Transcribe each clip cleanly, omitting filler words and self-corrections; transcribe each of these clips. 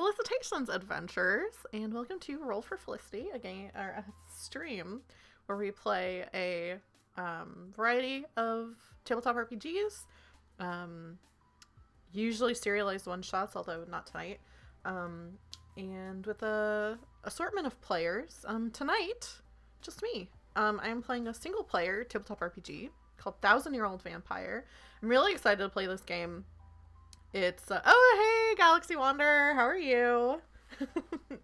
Felicitations, adventurers, and welcome to Roll for Felicity, a stream where we play a variety of tabletop RPGs, usually serialized one-shots, although not tonight, and with a assortment of players. Tonight, just me. I am playing a single-player tabletop RPG called Thousand Year Old Vampire. I'm really excited to play this game. It's, oh, hey, Galaxy Wander, how are you? Oh, and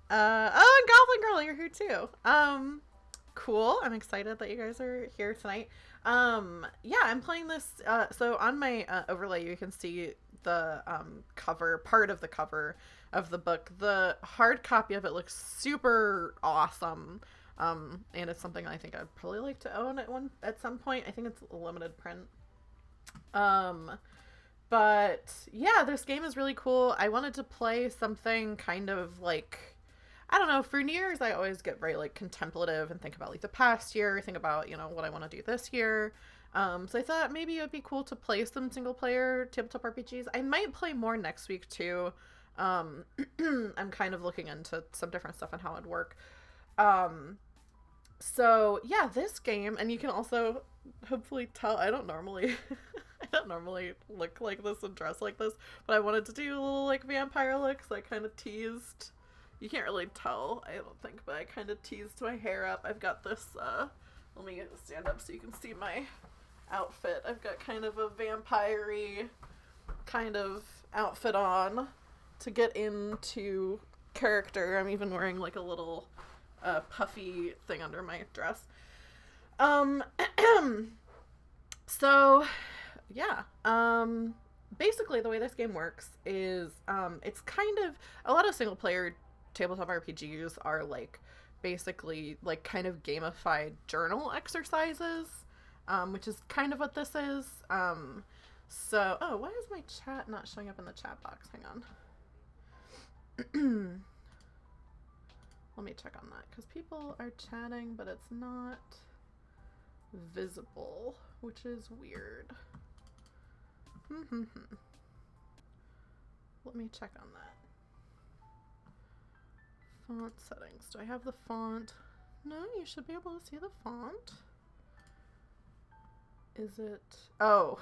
Goblin Girl, you're here too. Cool, I'm excited that you guys are here tonight. Yeah, I'm playing this, so on my overlay, you can see the cover, part of the cover of the book. The hard copy of it looks super awesome, and it's something I think I'd probably like to own at some point. I think it's a limited print. But yeah, this game is really cool. I wanted to play something kind of like, I don't know, for New Year's I always get very like contemplative and think about like the past year, think about, what I want to do this year. So I thought maybe it would be cool to play some single player tabletop RPGs. I might play more next week too. I'm kind of looking into some different stuff on how it'd work. So yeah, this game, and you can also hopefully tell I don't normally look like this and dress like this, but I wanted to do a little like vampire look, so I kind of teased. You can't really tell, I don't think, but I kind of teased my hair up. I've got this, let me stand up so you can see my outfit. I've got kind of a vampire-y kind of outfit on to get into character. I'm even wearing like a little puffy thing under my dress. So yeah, basically the way this game works is, it's kind of, a lot of single player tabletop RPGs are like, basically like kind of gamified journal exercises, which is kind of what this is. So, oh, why is my chat not showing up in the chat box? Hang on. Let me check on that, because people are chatting, but it's not visible, which is weird. Let me check on that. Font settings. Do I have the font? No, you should be able to see the font. Is it? Oh.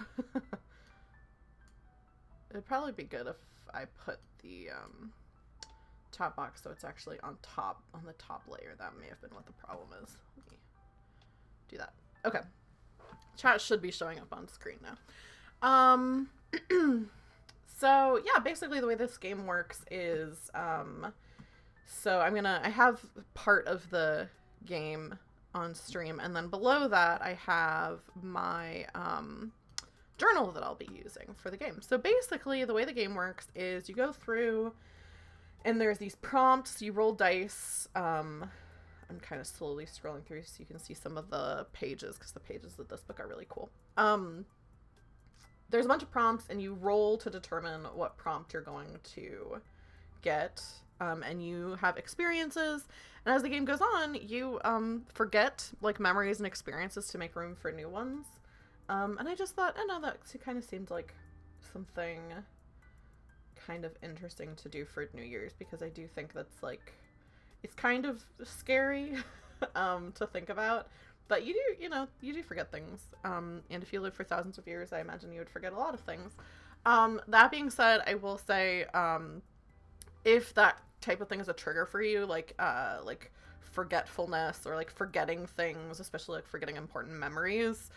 It'd probably be good if I put the chat box so it's actually on the top layer. That may have been what the problem is. Let me do that. Okay. Chat should be showing up on screen now. So yeah, basically the way this game works is, so I have part of the game on stream, and then below that I have my, journal that I'll be using for the game. So basically the way the game works is you go through and there's these prompts, you roll dice. I'm kind of slowly scrolling through so you can see some of the pages, because the pages of this book are really cool. There's a bunch of prompts, and you roll to determine what prompt you're going to get, and you have experiences, and as the game goes on, you forget like memories and experiences to make room for new ones. And I just thought, I know that kind of seemed like something kind of interesting to do for New Year's, because I do think that's like, it's kind of scary to think about, but you do forget things, and if you live for thousands of years, I imagine you would forget a lot of things. That being said, I will say, if that type of thing is a trigger for you, like forgetfulness or like forgetting things, especially like forgetting important memories,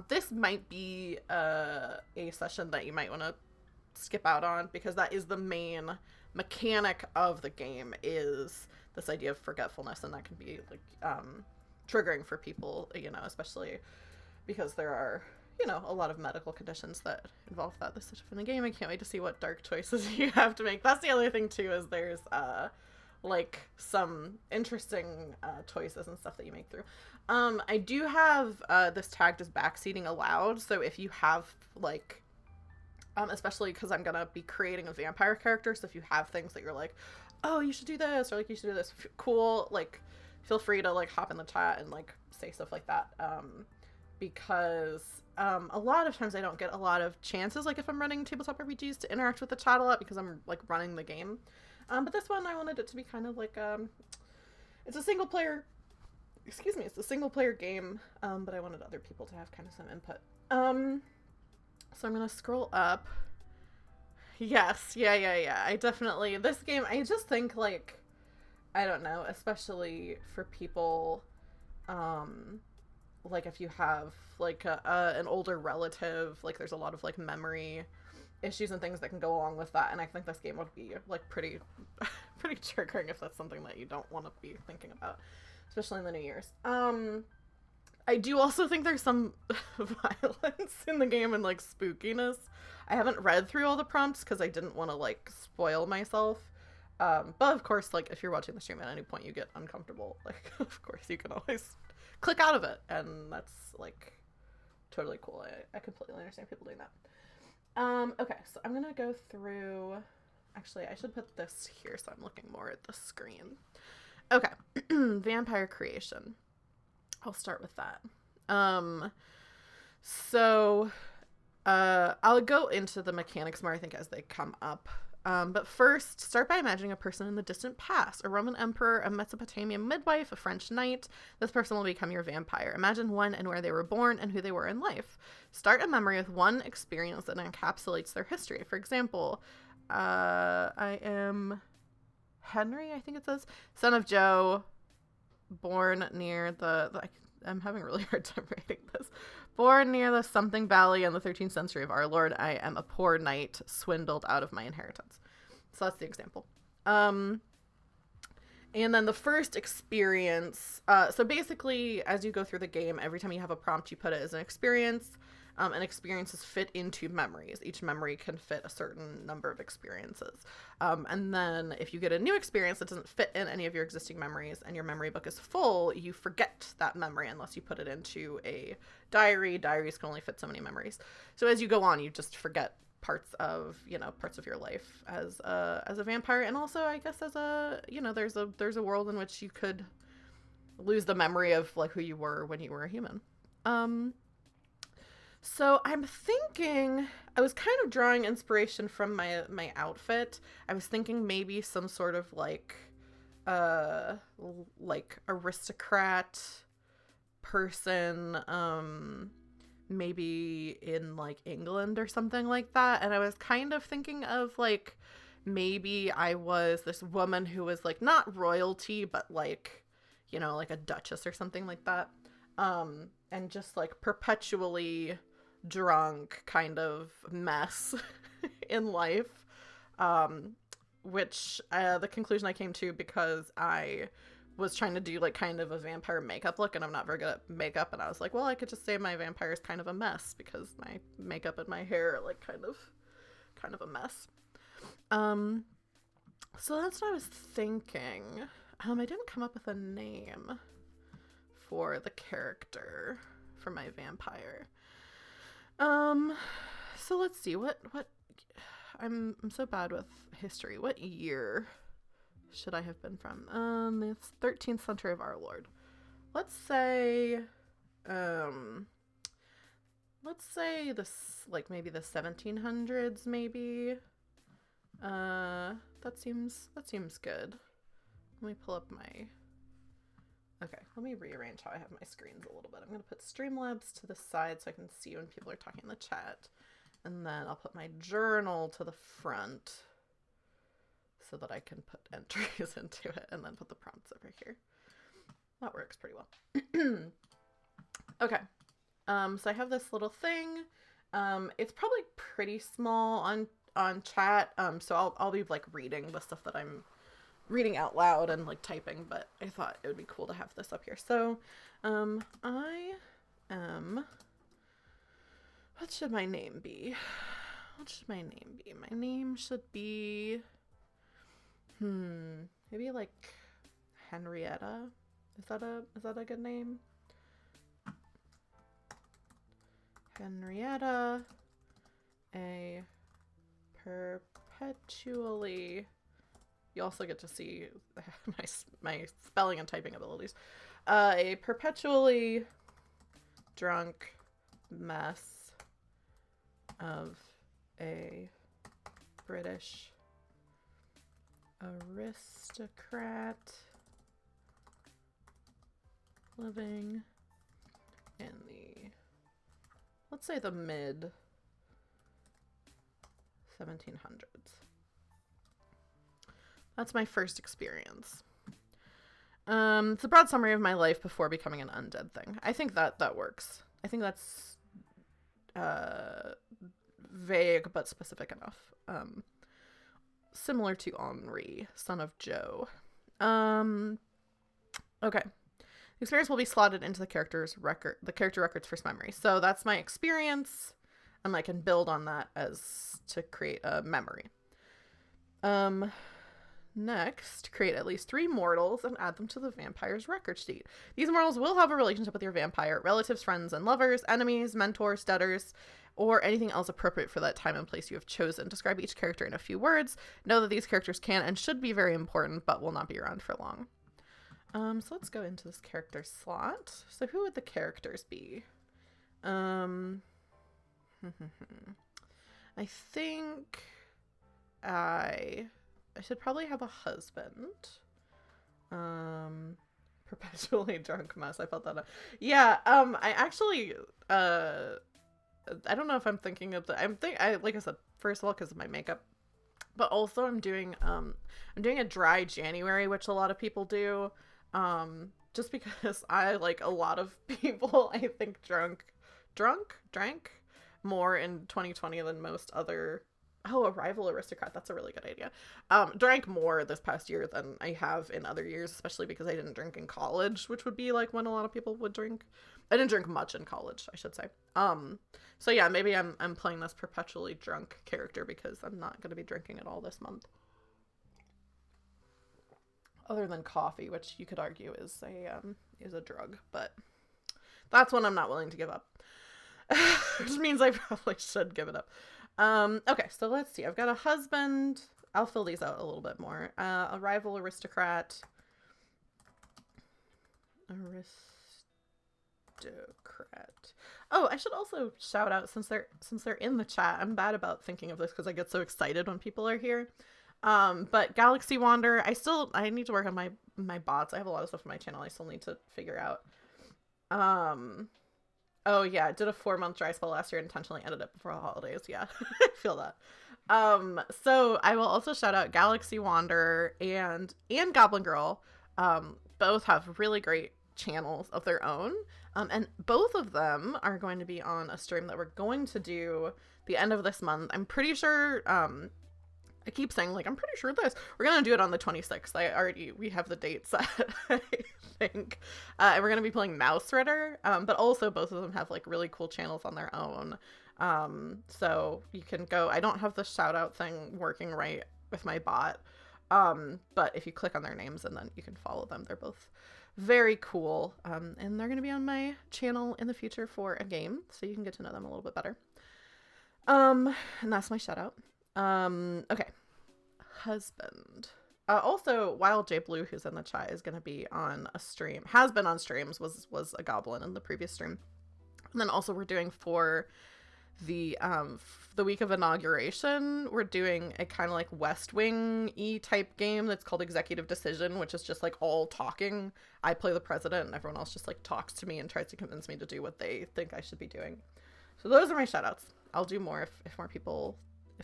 this might be a session that you might want to skip out on, because that is the main mechanic of the game, is this idea of forgetfulness, and that can be like triggering for people, especially because there are a lot of medical conditions that involve this stuff in the game. I can't wait to see what dark choices you have to make. That's the other thing too, is there's like some interesting choices and stuff that you make through. I do have this tagged as backseating allowed, so if you have like, especially because I'm gonna be creating a vampire character, so if you have things that you're like, oh, you should do this, or like you should do this, cool, like feel free to like hop in the chat and like say stuff like that. because a lot of times I don't get a lot of chances, like if I'm running tabletop RPGs, to interact with the chat a lot because I'm like running the game. But this one I wanted it to be kind of like it's a single player. Excuse me, it's a single player game, but I wanted other people to have kind of some input. So I'm gonna scroll up. Yes, yeah. I definitely, this game, I just think, like, I don't know, especially for people, like if you have like an older relative, like there's a lot of like memory issues and things that can go along with that, and I think this game would be like pretty pretty triggering if that's something that you don't want to be thinking about, especially in the New Year's. I do also think there's some violence in the game and like spookiness. I haven't read through all the prompts because I didn't want to like spoil myself. But of course, like if you're watching the stream at any point you get uncomfortable, like of course you can always click out of it, and that's like totally cool. I completely understand people doing that. Okay, so I'm gonna go through. Actually, I should put this here so I'm looking more at the screen. Okay, vampire creation. I'll start with that. So I'll go into the mechanics more, I think, as they come up. But first, start by imagining a person in the distant past, a Roman emperor, a Mesopotamian midwife, a French knight. This person will become your vampire. Imagine when and where they were born and who they were in life. Start a memory with one experience that encapsulates their history. For example, I am Henry, I think it says, son of Joe, born near I'm having a really hard time reading this. Born near the something valley in the 13th century of our Lord, I am a poor knight, swindled out of my inheritance. So that's the example. And then the first experience, so basically, as you go through the game, every time you have a prompt, you put it as an experience, and experiences fit into memories. Each memory can fit a certain number of experiences. And then if you get a new experience that doesn't fit in any of your existing memories and your memory book is full, you forget that memory unless you put it into a diary. Diaries can only fit so many memories. So as you go on, you just forget parts of your life as a vampire. And also, I guess, as there's a world in which you could lose the memory of like who you were when you were a human. So I'm thinking, I was kind of drawing inspiration from my outfit. I was thinking maybe some sort of like aristocrat person, maybe in like England or something like that. And I was kind of thinking of like, maybe I was this woman who was like not royalty, but like, like a duchess or something like that. And just like perpetually drunk kind of mess in life, which the conclusion I came to because I was trying to do like kind of a vampire makeup look, and I'm not very good at makeup, and I was like, well, I could just say my vampire is kind of a mess because my makeup and my hair are like kind of a mess. So that's what I was thinking. I didn't come up with a name for the character for my vampire. So let's see, what I'm so bad with history. What year should I have been from? The 13th century of our Lord. Let's say this, like maybe the 1700s, maybe. That seems good. Let me pull up my... Okay, let me rearrange how I have my screens a little bit. I'm going to put Streamlabs to the side so I can see when people are talking in the chat. And then I'll put my journal to the front so that I can put entries into it and then put the prompts over here. That works pretty well. Okay, so I have this little thing. It's probably pretty small on chat, so I'll be like reading the stuff that I'm reading out loud and like typing, but I thought it would be cool to have this up here. So I am, what should my name be? My name should be maybe like Henrietta. Is that a good name? Henrietta, a perpetually... You also get to see my spelling and typing abilities. A perpetually drunk mess of a British aristocrat living in the, let's say, the mid 1700s. That's my first experience. It's a broad summary of my life before becoming an undead thing. I think that works. I think that's vague but specific enough. Similar to Henri, son of Joe. Okay. The experience will be slotted into the character record's first memory. So that's my experience, and I can build on that as to create a memory. Next, create at least 3 mortals and add them to the vampire's record sheet. These mortals will have a relationship with your vampire, relatives, friends, and lovers, enemies, mentors, debtors, or anything else appropriate for that time and place you have chosen. Describe each character in a few words. Know that these characters can and should be very important, but will not be around for long. So let's go into this character slot. So who would the characters be? I think I should probably have a husband. Perpetually drunk mess. I felt that up. Yeah, I actually, I don't know if I'm thinking of like I said, first of all, because of my makeup, but also I'm doing a dry January, which a lot of people do, just because I, like a lot of people, I think drank more in 2020 than most other. Oh, a rival aristocrat. That's a really good idea. Drank more this past year than I have in other years, especially because I didn't drink in college, which would be like when a lot of people would drink. I didn't drink much in college, I should say. So yeah, maybe I'm playing this perpetually drunk character because I'm not going to be drinking at all this month. Other than coffee, which you could argue is a drug, but that's one I'm not willing to give up. Which means I probably should give it up. Okay, so let's see. I've got a husband. I'll fill these out a little bit more. A rival aristocrat. Oh, I should also shout out, since they're in the chat. I'm bad about thinking of this because I get so excited when people are here. But Galaxy Wander, I need to work on my bots. I have a lot of stuff on my channel I still need to figure out. Oh yeah, I did a 4-month dry spell last year and intentionally ended it before the holidays. Yeah, I feel that. So I will also shout out Galaxy Wanderer and Goblin Girl. Both have really great channels of their own. And both of them are going to be on a stream that we're going to do the end of this month. I'm pretty sure, I keep saying, like, I'm pretty sure we're going to do it on the 26th. We have the date set, I think. And we're going to be playing Mouse Ritter. But also both of them have, like, really cool channels on their own. So you can go, I don't have the shout out thing working right with my bot. But if you click on their names and then you can follow them, they're both very cool. And they're going to be on my channel in the future for a game. So you can get to know them a little bit better. And that's my shout out. Okay. Husband. Also, Wild J Blue, who's in the chat, is going to be on a stream. Has been on streams, was a goblin in the previous stream. And then also we're doing for the week of inauguration, we're doing a kind of like West Wing-y type game that's called Executive Decision, which is just like all talking. I play the president and everyone else just like talks to me and tries to convince me to do what they think I should be doing. So those are my shout outs. I'll do more if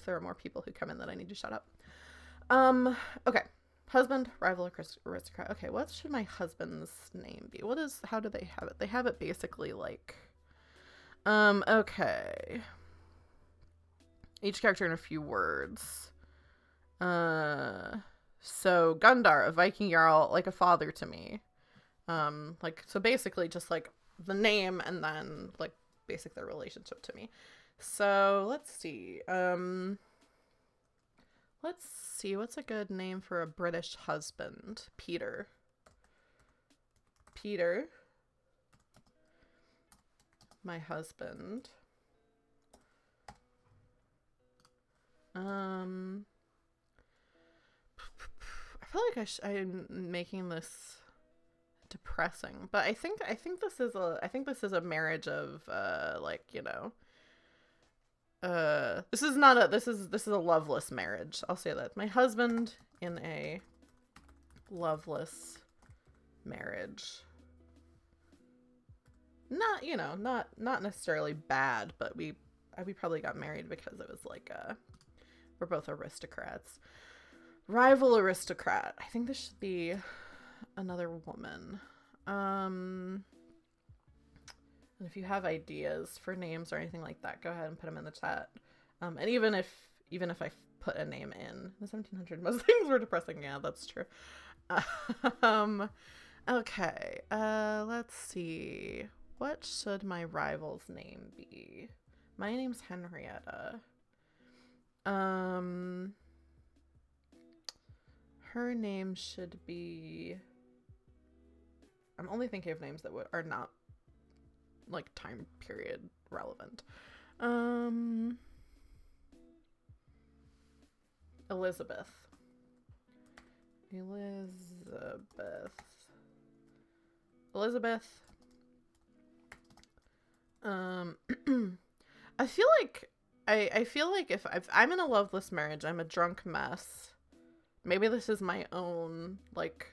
there are more people who come in that I need to shout out. Okay. Husband, rival, aristocrat. Okay, what should my husband's name be? How do they have it? They have it basically like, okay. Each character in a few words. So Gundar, a Viking Jarl, like a father to me. So basically just like the name and then like basic their relationship to me. So let's see. What's a good name for a British husband? Peter. My husband. I feel like I'm making this depressing. But I think this is a marriage of like, you know, this is a loveless marriage. I'll say that. My husband in a loveless marriage. Not, you know, not necessarily bad, but we probably got married because it was like we're both aristocrats. Rival aristocrat. I think this should be another woman. And if you have ideas for names or anything like that, go ahead and put them in the chat. And even if I put a name in the 1700s, most things were depressing. Yeah, that's true. Okay. Let's see. What should my rival's name be? My name's Henrietta. Her name should be... I'm only thinking of names that are not, like, time period relevant. Elizabeth. I feel like if I'm in a loveless marriage, I'm a drunk mess. Maybe this is my own, like,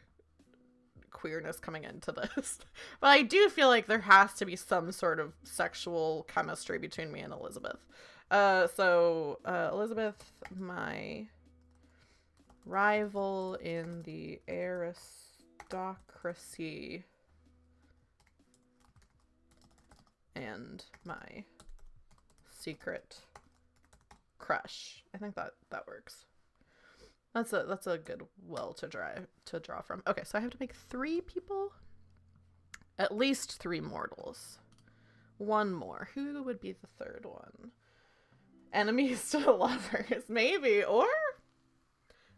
queerness coming into this. But I do feel like there has to be some sort of sexual chemistry between me and Elizabeth. Elizabeth, my rival in the aristocracy, and my secret crush. I think that works. That's a good well to draw from. Okay, so I have to make 3 people. At least 3 mortals. 1 more. Who would be the 3rd one? Enemies to lovers, maybe, or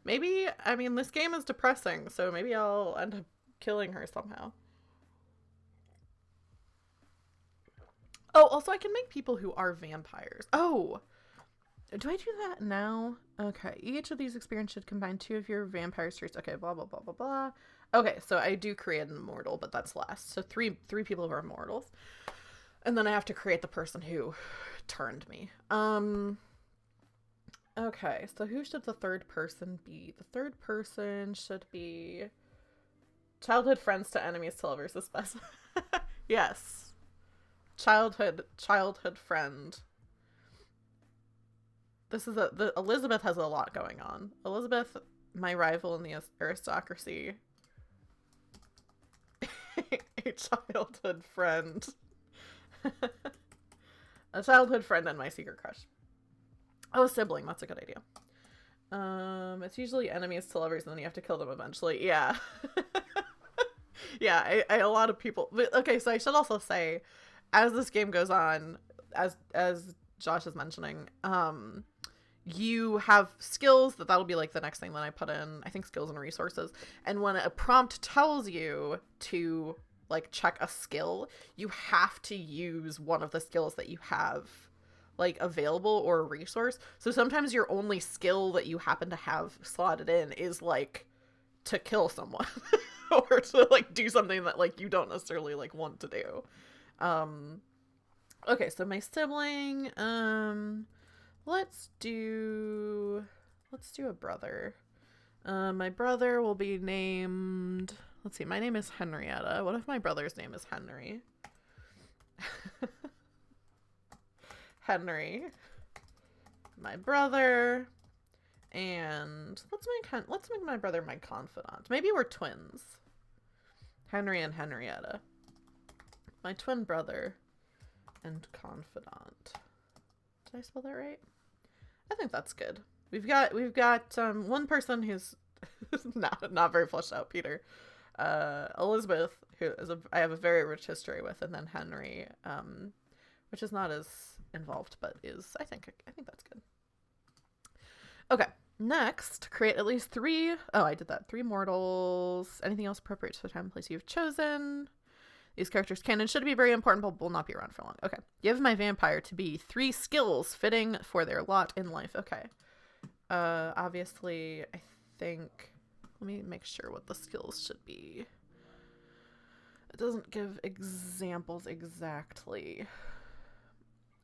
maybe. I mean, this game is depressing, so maybe I'll end up killing her somehow. Oh, also I can make people who are vampires. Oh. Do I do that now? Okay. Each of these experiences should combine 2 of your vampire traits. Okay, blah, blah, blah, blah, blah. Okay, so I do create an immortal, but that's last. So 3 people who are immortals. And then I have to create the person who turned me. Okay, so who should the 3rd person be? The 3rd person should be childhood friends to enemies to lovers, especially. Yes. Childhood friend. Elizabeth has a lot going on. Elizabeth, my rival in the aristocracy. A childhood friend. A childhood friend and my secret crush. Oh, a sibling. That's a good idea. It's usually enemies to lovers, and then you have to kill them eventually. Yeah. Yeah, a lot of people. But, okay, so I should also say, as this game goes on, as Josh is mentioning, you have skills that'll be like the next thing that I put in. I think skills and resources. And when a prompt tells you to like check a skill, you have to use one of the skills that you have like available or a resource. So sometimes your only skill that you happen to have slotted in is like to kill someone or to like do something that like you don't necessarily like want to do. Okay, so my sibling, let's do a brother. My brother will be named, let's see, my name is Henrietta. What if my brother's name is Henry? Henry. My brother. And let's make my brother my confidant. Maybe we're twins. Henry and Henrietta. My twin brother and confidant. Did I spell that right? I think that's good. We've got one person who's not very fleshed out, Peter. Elizabeth, who is I have a very rich history with, and then Henry, which is not as involved, but is I think that's good. Okay, next, create at least 3. Oh, I did that. 3 mortals. Anything else appropriate to the time and place you've chosen? These characters can and should be very important, but will not be around for long. Okay. Give my vampire to be 3 skills fitting for their lot in life. Okay. Obviously, I think... Let me make sure what the skills should be. doesn't give examples exactly.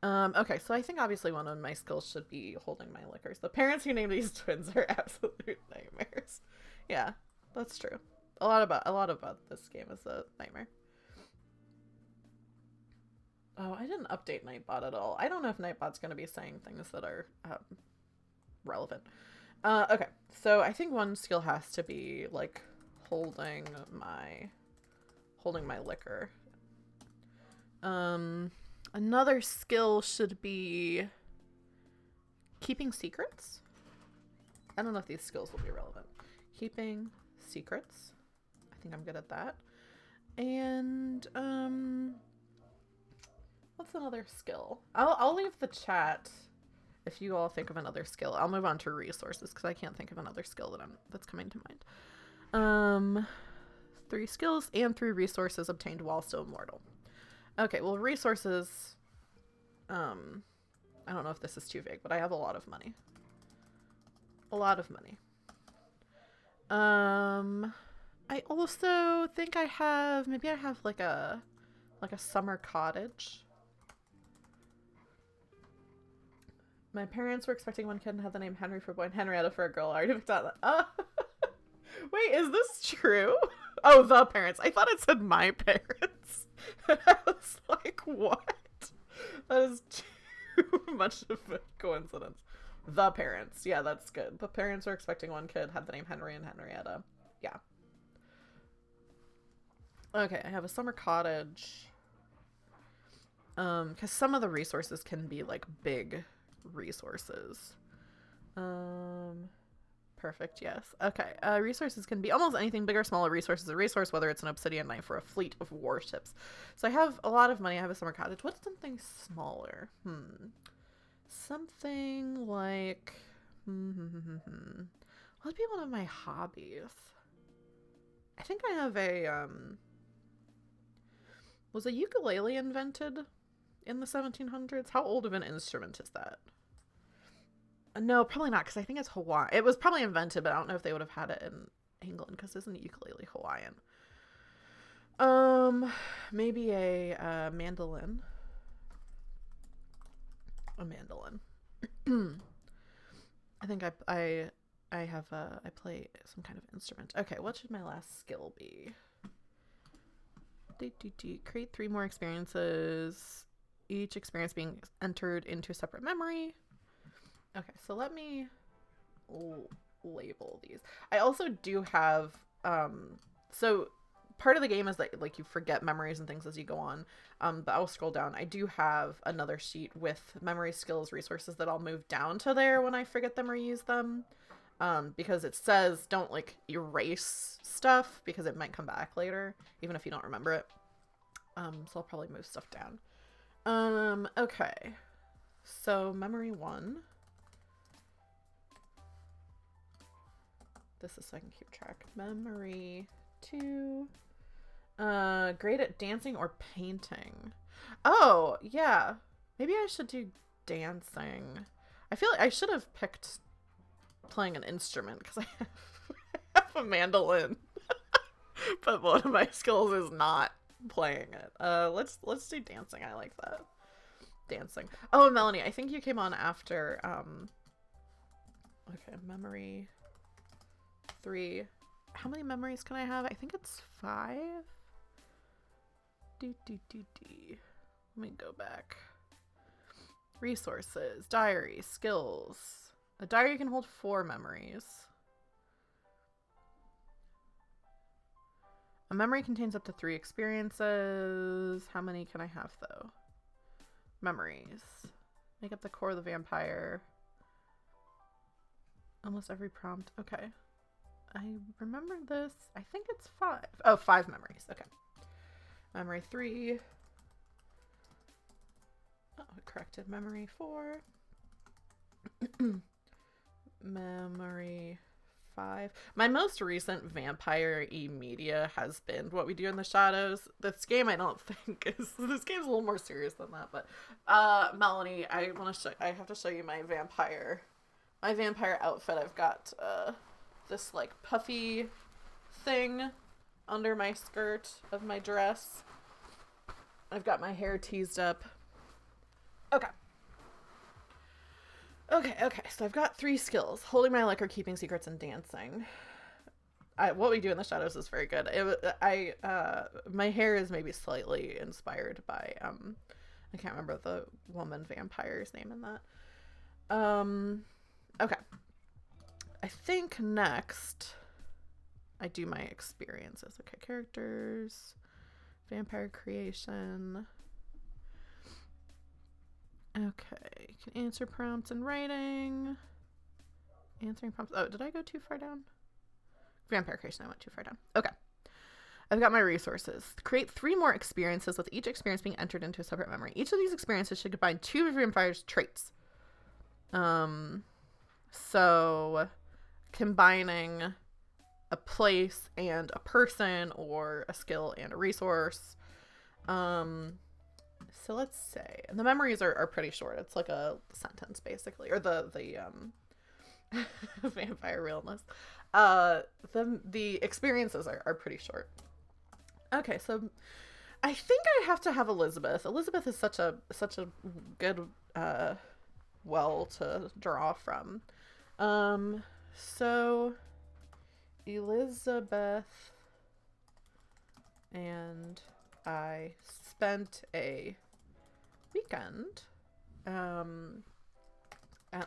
Okay, so I think obviously one of my skills should be holding my liquors. The parents who name these twins are absolute nightmares. Yeah, that's true. A lot about this game is a nightmare. Oh, I didn't update Nightbot at all. I don't know if Nightbot's going to be saying things that are relevant. Okay, so I think one skill has to be like holding my liquor. Another skill should be keeping secrets. I don't know if these skills will be relevant. Keeping secrets. I think I'm good at that. And what's another skill? I'll leave the chat if you all think of another skill. I'll move on to resources because I can't think of another skill that's coming to mind. 3 skills and 3 resources obtained while still mortal. Okay, well, resources, I don't know if this is too vague, but I have a lot of money. A lot of money. I also think maybe I have like a summer cottage. My parents were expecting one kid and had the name Henry for a boy and Henrietta for a girl. I already picked out that. Wait, is this true? Oh, the parents. I thought it said my parents. I was like, what? That is too much of a coincidence. The parents. Yeah, that's good. The parents were expecting one kid, had the name Henry and Henrietta. Yeah. Okay, I have a summer cottage. Because some of the resources can be like big resources. Perfect, yes. Okay, resources can be almost anything, big or small. A resource is a resource, whether it's an obsidian knife or a fleet of warships. So I have a lot of money. I have a summer cottage. What's something smaller? Something like... What'd be one of my hobbies? I think I have a... Was a ukulele invented in the 1700s? How old of an instrument is that? No, probably not, because I think it's Hawaiian. It was probably invented, but I don't know if they would have had it in England, because isn't ukulele Hawaiian? Maybe a mandolin. A mandolin. I think I play some kind of instrument. Okay, what should my last skill be? Create 3 more experiences. Each experience being entered into a separate memory. Okay, so let me label these. I also do have, so part of the game is that like you forget memories and things as you go on, but I'll scroll down. I do have another sheet with memory, skills, resources that I'll move down to there when I forget them or use them, because it says don't like erase stuff because it might come back later, even if you don't remember it. So I'll probably move stuff down. Okay, so memory 1. This is so I can keep track. Memory 2. Great at dancing or painting. Oh, yeah. Maybe I should do dancing. I feel like I should have picked playing an instrument because I have a mandolin. But one of my skills is not playing it. Let's do dancing. I like that. Dancing. Oh, Melanie, I think you came on after okay, memory 3. How many memories can I have? I think it's 5. Let me go back. Resources, diary, skills. A diary can hold 4 memories. A memory contains up to 3 experiences. How many can I have though? Memories. Make up the core of the vampire. Almost every prompt. Okay. I remember this. I think it's 5. Oh, 5 memories. Okay. Memory 3. Oh, corrected. Memory 4. Memory 5. My most recent vampire-y media has been What We Do in the Shadows. This game I don't think is... This game's a little more serious than that, but... Melanie, I have to show you my vampire outfit. I've got, this, like, puffy thing under my skirt of my dress. I've got my hair teased up. Okay. Okay, so I've got 3 skills. Holding my liquor, keeping secrets, and dancing. What we do in the shadows is very good. My hair is maybe slightly inspired by, I can't remember the woman vampire's name in that. Okay. I think next I do my experiences. Okay, characters, vampire creation. Okay, you can answer prompts in writing. Answering prompts. Oh, did I go too far down? Vampire creation, I went too far down. Okay. I've got my resources. Create 3 more experiences, with each experience being entered into a separate memory. Each of these experiences should combine 2 of your vampire's traits. So combining a place and a person, or a skill and a resource. So let's say, and the memories are pretty short. It's like a sentence basically, or the vampire realness. The experiences are pretty short. Okay, so I think I have to have Elizabeth. Elizabeth is such a good well to draw from. So Elizabeth and I spent a weekend at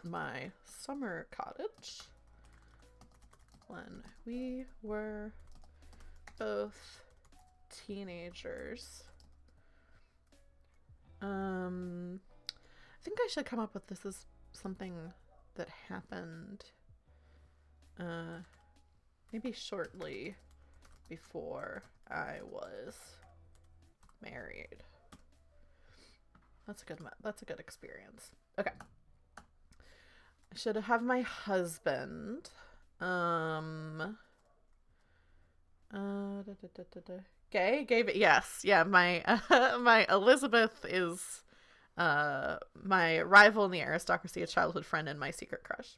my summer cottage when we were both teenagers. I think I should come up with this as something that happened maybe shortly before I was married. That's a good experience. Okay. I should have my husband. Gay? Yes. Yeah, my my Elizabeth is my rival in the aristocracy, a childhood friend, and my secret crush.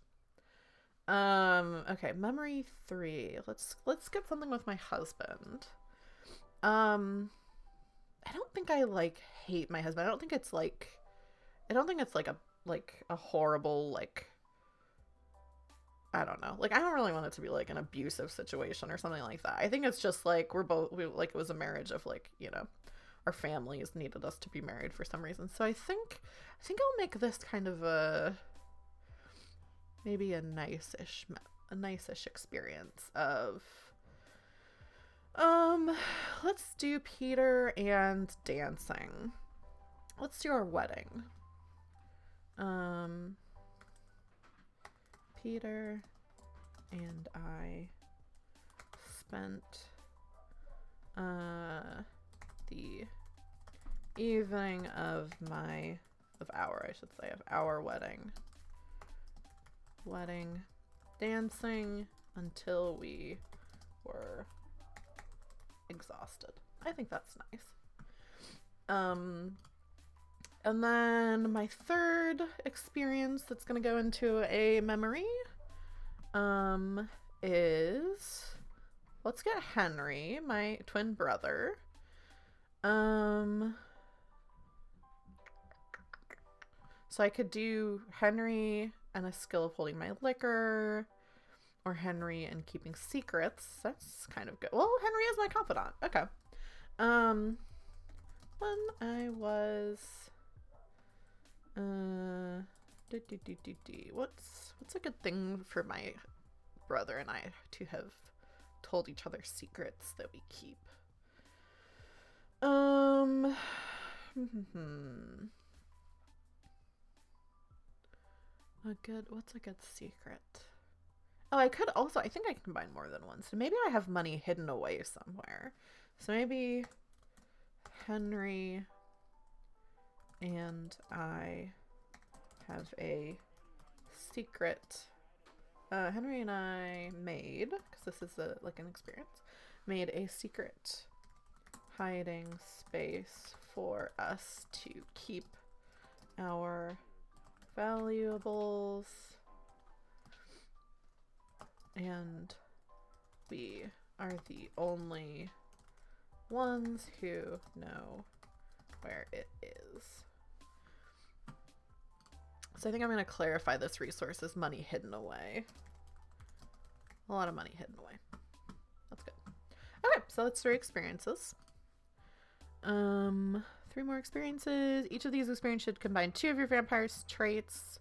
Okay, memory 3. Let's get something with my husband. I don't think I hate my husband. I don't think it's like a horrible, like, I don't know. Like, I don't really want it to be like an abusive situation or something like that. I think it's just like it was a marriage of, like, you know, our families needed us to be married for some reason. So I think I'll make this kind of maybe a nice-ish experience of let's do Peter and dancing. Let's do our wedding. Peter and I spent the evening of our wedding dancing until we were exhausted. I think that's nice. And then my third experience that's going to go into a memory is, let's get Henry, my twin brother. So I could do Henry and a skill of holding my liquor, or Henry and keeping secrets. That's kind of good. Well, Henry is my confidant. Okay. When I was what's a good thing for my brother and I to have told each other secrets that we keep? What's a good secret? Oh, I think I can combine more than one. So maybe I have money hidden away somewhere. So maybe Henry and I have a secret. Henry and I made, because this is an experience, made a secret hiding space for us to keep our valuables, and we are the only ones who know where it is. So I think I'm going to clarify this resource as money hidden away. A lot of money hidden away. That's good. Okay, so that's 3 experiences. 3 more experiences. Each of these experiences should combine 2 of your vampire's traits.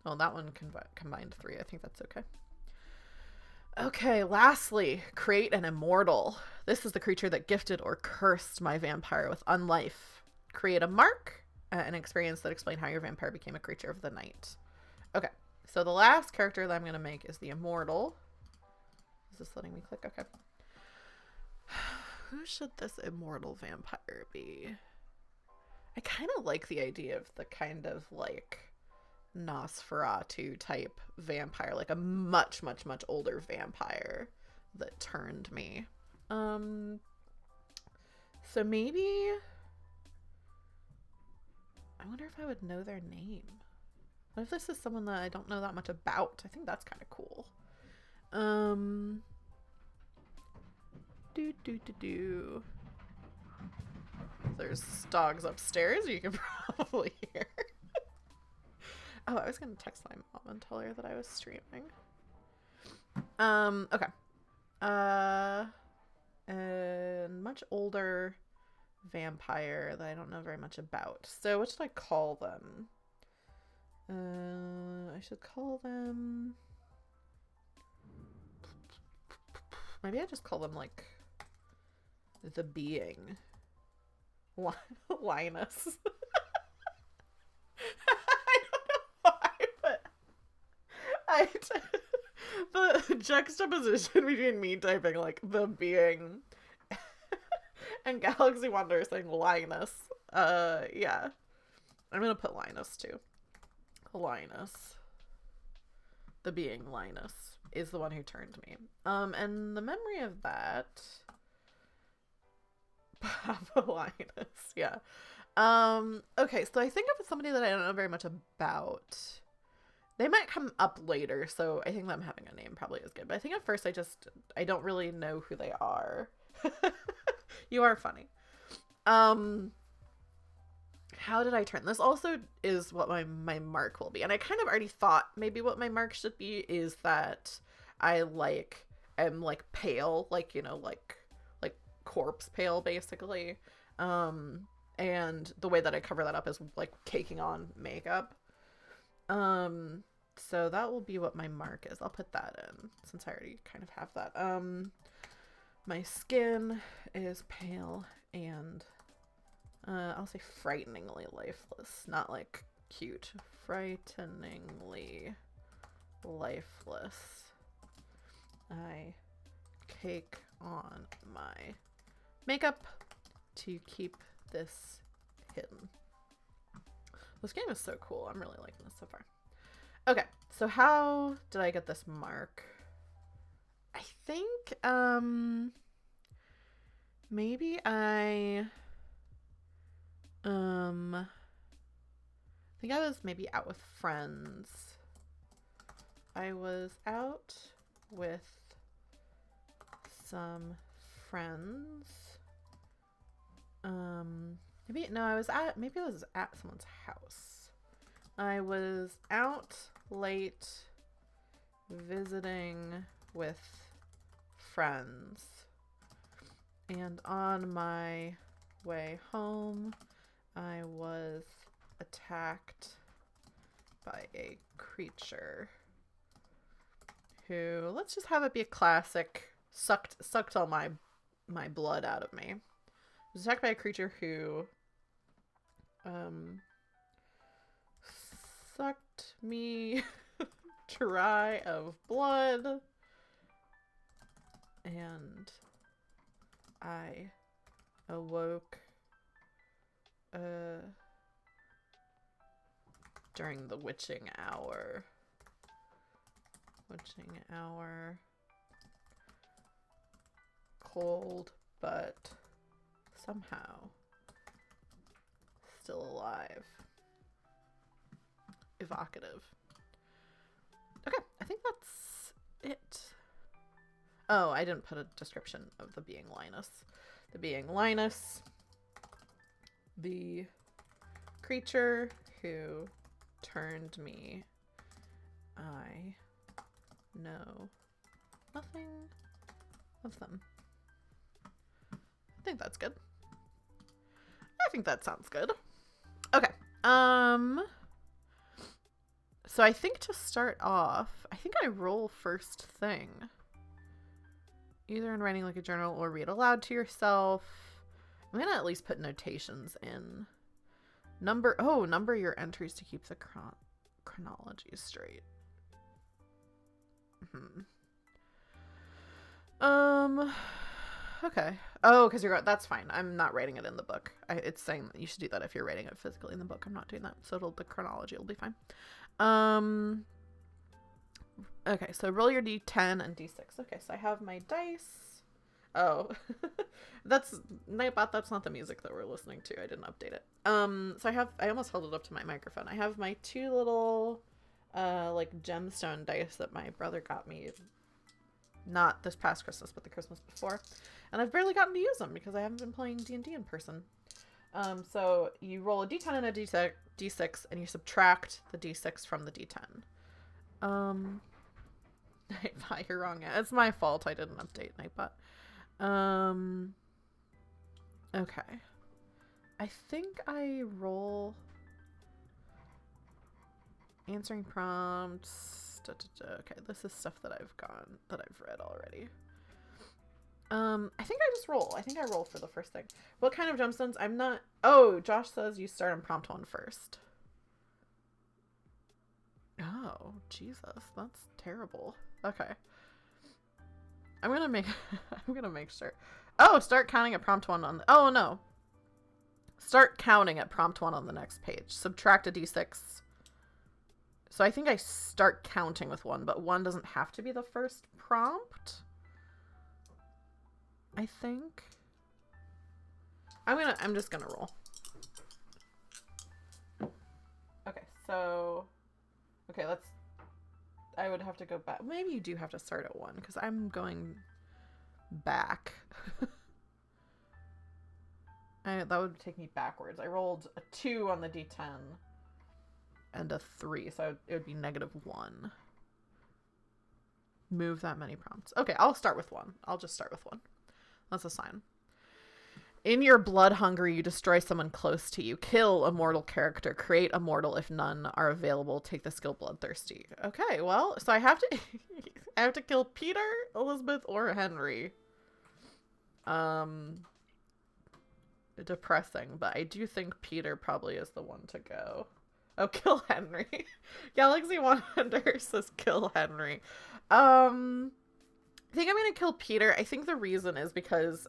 Oh, that one combined 3. I think that's okay. Okay, lastly, create an immortal. This is the creature that gifted or cursed my vampire with unlife. Create a mark, an experience that explain how your vampire became a creature of the night. Okay, so the last character that I'm going to make is the immortal. Is this letting me click? Okay. Who should this immortal vampire be? I kind of like the idea of the kind of like Nosferatu type vampire, like a much, much, much older vampire that turned me. So maybe I wonder if I would know their name. What if this is someone that I don't know that much about? I think that's kind of cool. There's dogs upstairs you can probably hear. Oh, I was gonna text my mom and tell her that I was streaming. Okay. And much older vampire that I don't know very much about. So what should I call them? I should call them... Maybe I just call them, like, the being. Linus. I don't know why, but the juxtaposition between me typing, like, the being and Galaxy Wonder saying Linus. Yeah. I'm gonna put Linus, too. Linus. The being Linus is the one who turned me. And the memory of that... Linus, yeah. Okay, so I think of somebody that I don't know very much about. They might come up later, so I think them having a name probably is good. But I think at first I don't really know who they are. You are funny. How did I turn? This also is what my mark will be. And I kind of already thought maybe what my mark should be is that I am pale, like, you know, like corpse pale basically. And the way that I cover that up is like caking on makeup. So that will be what my mark is. I'll put that in since I already kind of have that. My skin is pale and I'll say frighteningly lifeless, not like cute. Frighteningly lifeless. I cake on my makeup to keep this hidden. This game is so cool. I'm really liking this so far. Okay, so how did I get this mark? I think maybe I think I was maybe out with friends. I was out with some friends. Maybe I was at someone's house. I was out late visiting with friends. And on my way home, I was attacked by a creature who, let's just have it be a classic, sucked all my blood out of me. I was attacked by a creature who sucked me dry of blood, and I awoke during the witching hour. Cold, but somehow still alive. Evocative. Okay, I think that's it. Oh, I didn't put a description of the being Linus. The being Linus, the creature who turned me. I know nothing of them. I think that's good. I think that sounds good. Okay. So I think to start off, I think I roll first thing. Either in writing like a journal or read aloud to yourself. I'm gonna at least put notations in. Number your entries to keep the chronology straight. Okay. Oh, because that's fine. I'm not writing it in the book. It's saying that you should do that if you're writing it physically in the book. I'm not doing that, so the chronology will be fine. Okay, so roll your d10 and d6. Okay, so I have my dice. Oh, that's Nightbot. That's not the music that we're listening to. I didn't update it. So I almost held it up to my microphone. I have my two little, like gemstone dice that my brother got me. Not this past Christmas, but the Christmas before. And I've barely gotten to use them because I haven't been playing D&D in person. So you roll a d10 and a d6, and you subtract the d6 from the d10. Nightbot, you're wrong. It's my fault. I didn't update Nightbot. Okay. I think I roll answering prompts. Okay, this is stuff that I've read already. I think I just roll. I think I roll for the first thing. What kind of gemstones? I'm not... Oh, Josh says you start on prompt 1 first. Oh, Jesus. That's terrible. Okay. I'm gonna make sure. Oh, start counting at prompt 1 on the... Oh, no. Start counting at prompt 1 on the next page. Subtract a d6. So I think I start counting with 1, but 1 doesn't have to be the first prompt. I think. I'm just gonna roll. Okay, so I would have to go back. Maybe you do have to start at 1 because I'm going back. That would take me backwards. I rolled a 2 on the d10 and a 3, so it would be -1. Move that many prompts. Okay, I'll start with 1. I'll just start with 1. That's a sign. In your blood hunger, you destroy someone close to you. Kill a mortal character. Create a mortal if none are available. Take the skill bloodthirsty. Okay, well, so I have to I have to kill Peter, Elizabeth, or Henry. Depressing, but I do think Peter probably is the one to go. Oh, kill Henry. Galaxy Wander says kill Henry. I think I'm gonna kill Peter. I think the reason is because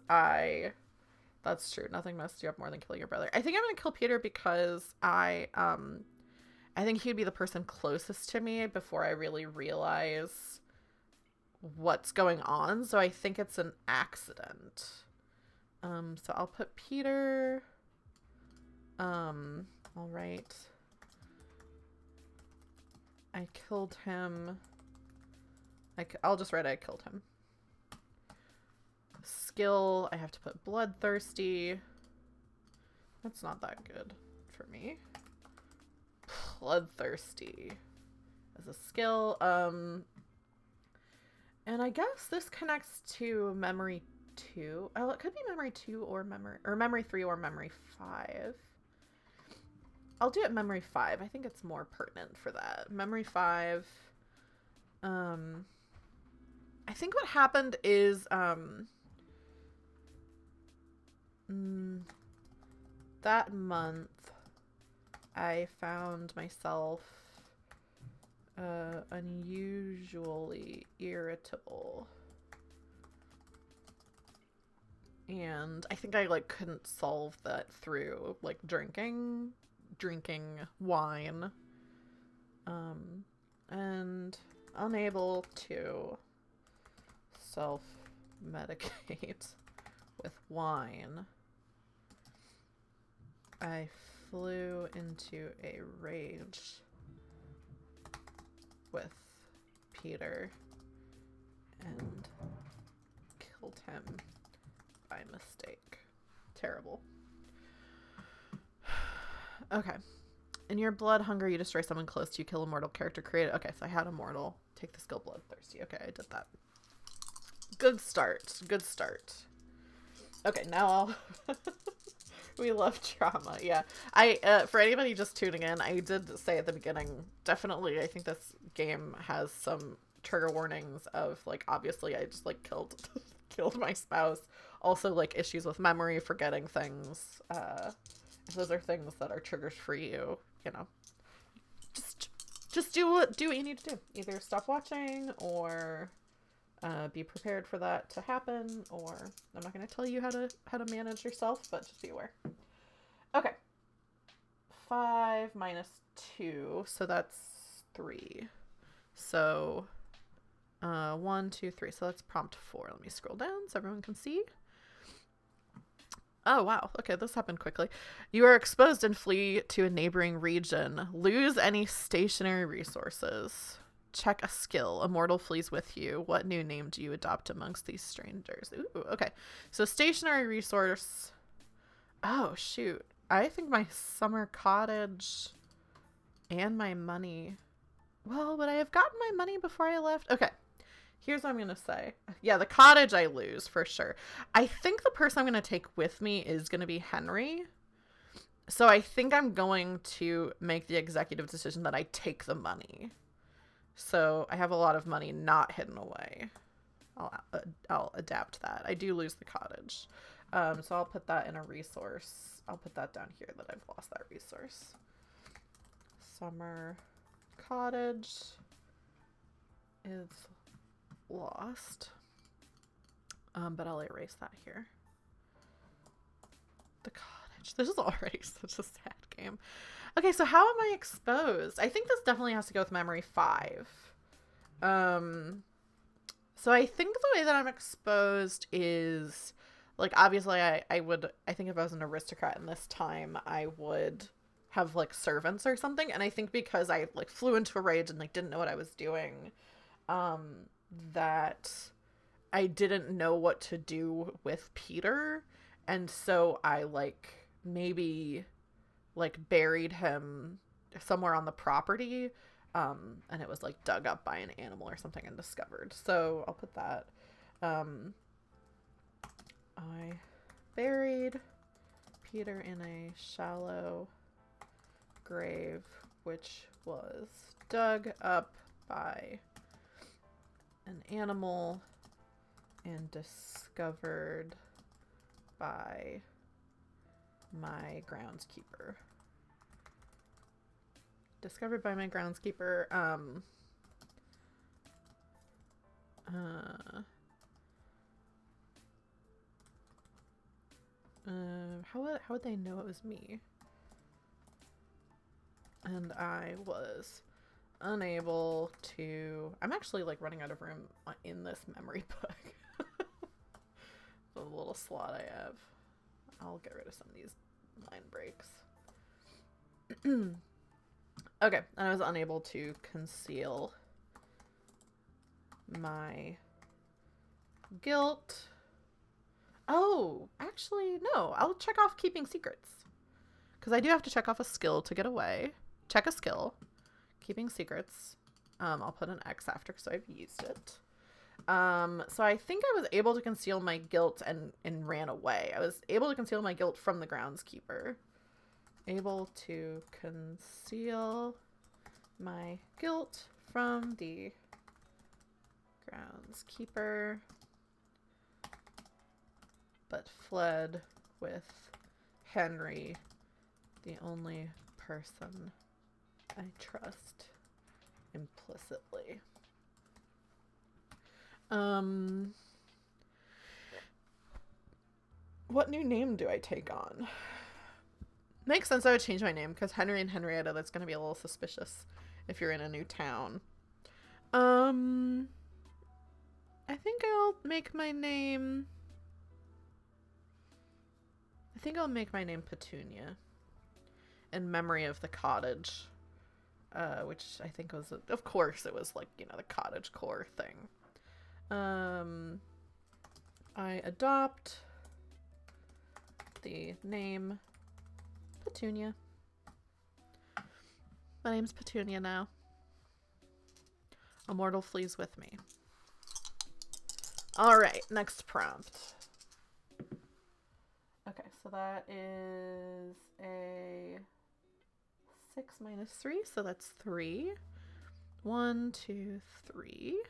that's true. Nothing messed you up more than killing your brother. I think I'm gonna kill Peter because I think he'd be the person closest to me before I really realize what's going on. So I think it's an accident. So I'll put Peter. All right. I killed him. I'll just write I killed him. Skill, I have to put bloodthirsty. That's not that good for me. Bloodthirsty as a skill. And I guess this connects to memory 2. Oh, it could be memory 2 or memory 3 or memory 5. I'll do it memory 5. I think it's more pertinent for that. Memory 5. I think what happened is that month I found myself unusually irritable. And I think I couldn't solve that through drinking wine. And unable to self-medicate with wine, I flew into a rage with Peter and killed him by mistake. Terrible. Okay. In your blood hunger, you destroy someone close to you, kill a mortal character created. Okay, so I had a mortal. Take the skill bloodthirsty. Okay, I did that. Good start. Good start. Okay, now I'll... We love trauma. Yeah. For anybody just tuning in, I did say at the beginning, definitely, I think this game has some trigger warnings of, like, obviously I just, like, killed my spouse. Also, like, issues with memory, forgetting things. If those are things that are triggers for you, you know, just do what you need to do. Either stop watching or be prepared for that to happen, or I'm not going to tell you how to manage yourself, but just be aware. Okay. 5 minus 2, so that's 3. So 1, 2, 3. So that's prompt 4. Let me scroll down so everyone can see. Oh, wow. Okay, this happened quickly. You are exposed and flee to a neighboring region. Lose any stationary resources. Check a skill. A mortal flees with you. What new name do you adopt amongst these strangers? Ooh, okay. So stationary resource. Oh, shoot. I think my summer cottage and my money. Well, would I have gotten my money before I left? Okay. Here's what I'm going to say. Yeah, the cottage I lose for sure. I think the person I'm going to take with me is going to be Henry. So I think I'm going to make the executive decision that I take the money. So I have a lot of money not hidden away. I'll adapt that. I do lose the cottage. So I'll put that in a resource. I'll put that down here that I've lost that resource. Summer cottage is lost. But I'll erase that here. The cottage. This is already such a sad game. Okay, so how am I exposed? I think this definitely has to go with memory 5. So I think the way that I'm exposed is, like, obviously I think if I was an aristocrat in this time, I would have, like, servants or something. And I think because I, like, flew into a rage and, like, didn't know what I was doing, that I didn't know what to do with Peter. And so I, like, maybe, like, buried him somewhere on the property, and it was, like, dug up by an animal or something and discovered. So I'll put that. I buried Peter in a shallow grave, which was dug up by an animal and discovered by my groundskeeper. Discovered by my groundskeeper. How would they know it was me? And I was unable to... I'm actually, like, running out of room in this memory book. The little slot I have. I'll get rid of some of these line breaks. Okay, and I was unable to conceal my guilt. Oh, actually, no. I'll check off keeping secrets. Because I do have to check off a skill to get away. Check a skill. Keeping secrets. I'll put an X after because I've used it. So I think I was able to conceal my guilt and ran away. I was able to conceal my guilt from the groundskeeper. Able to conceal my guilt from the groundskeeper, but fled with Henry, the only person I trust implicitly. What new name do I take on? Makes sense I would change my name, because Henry and Henrietta, that's going to be a little suspicious if you're in a new town. I think I'll make my name... I'll make my name Petunia. In memory of the cottage. Which I think was... Of course it was, like, you know, the cottage core thing. I adopt the name Petunia. My name's Petunia now. A mortal flees with me. All right, next prompt. Okay, so that is a 6 minus 3, so that's 3. 1, 2, 3.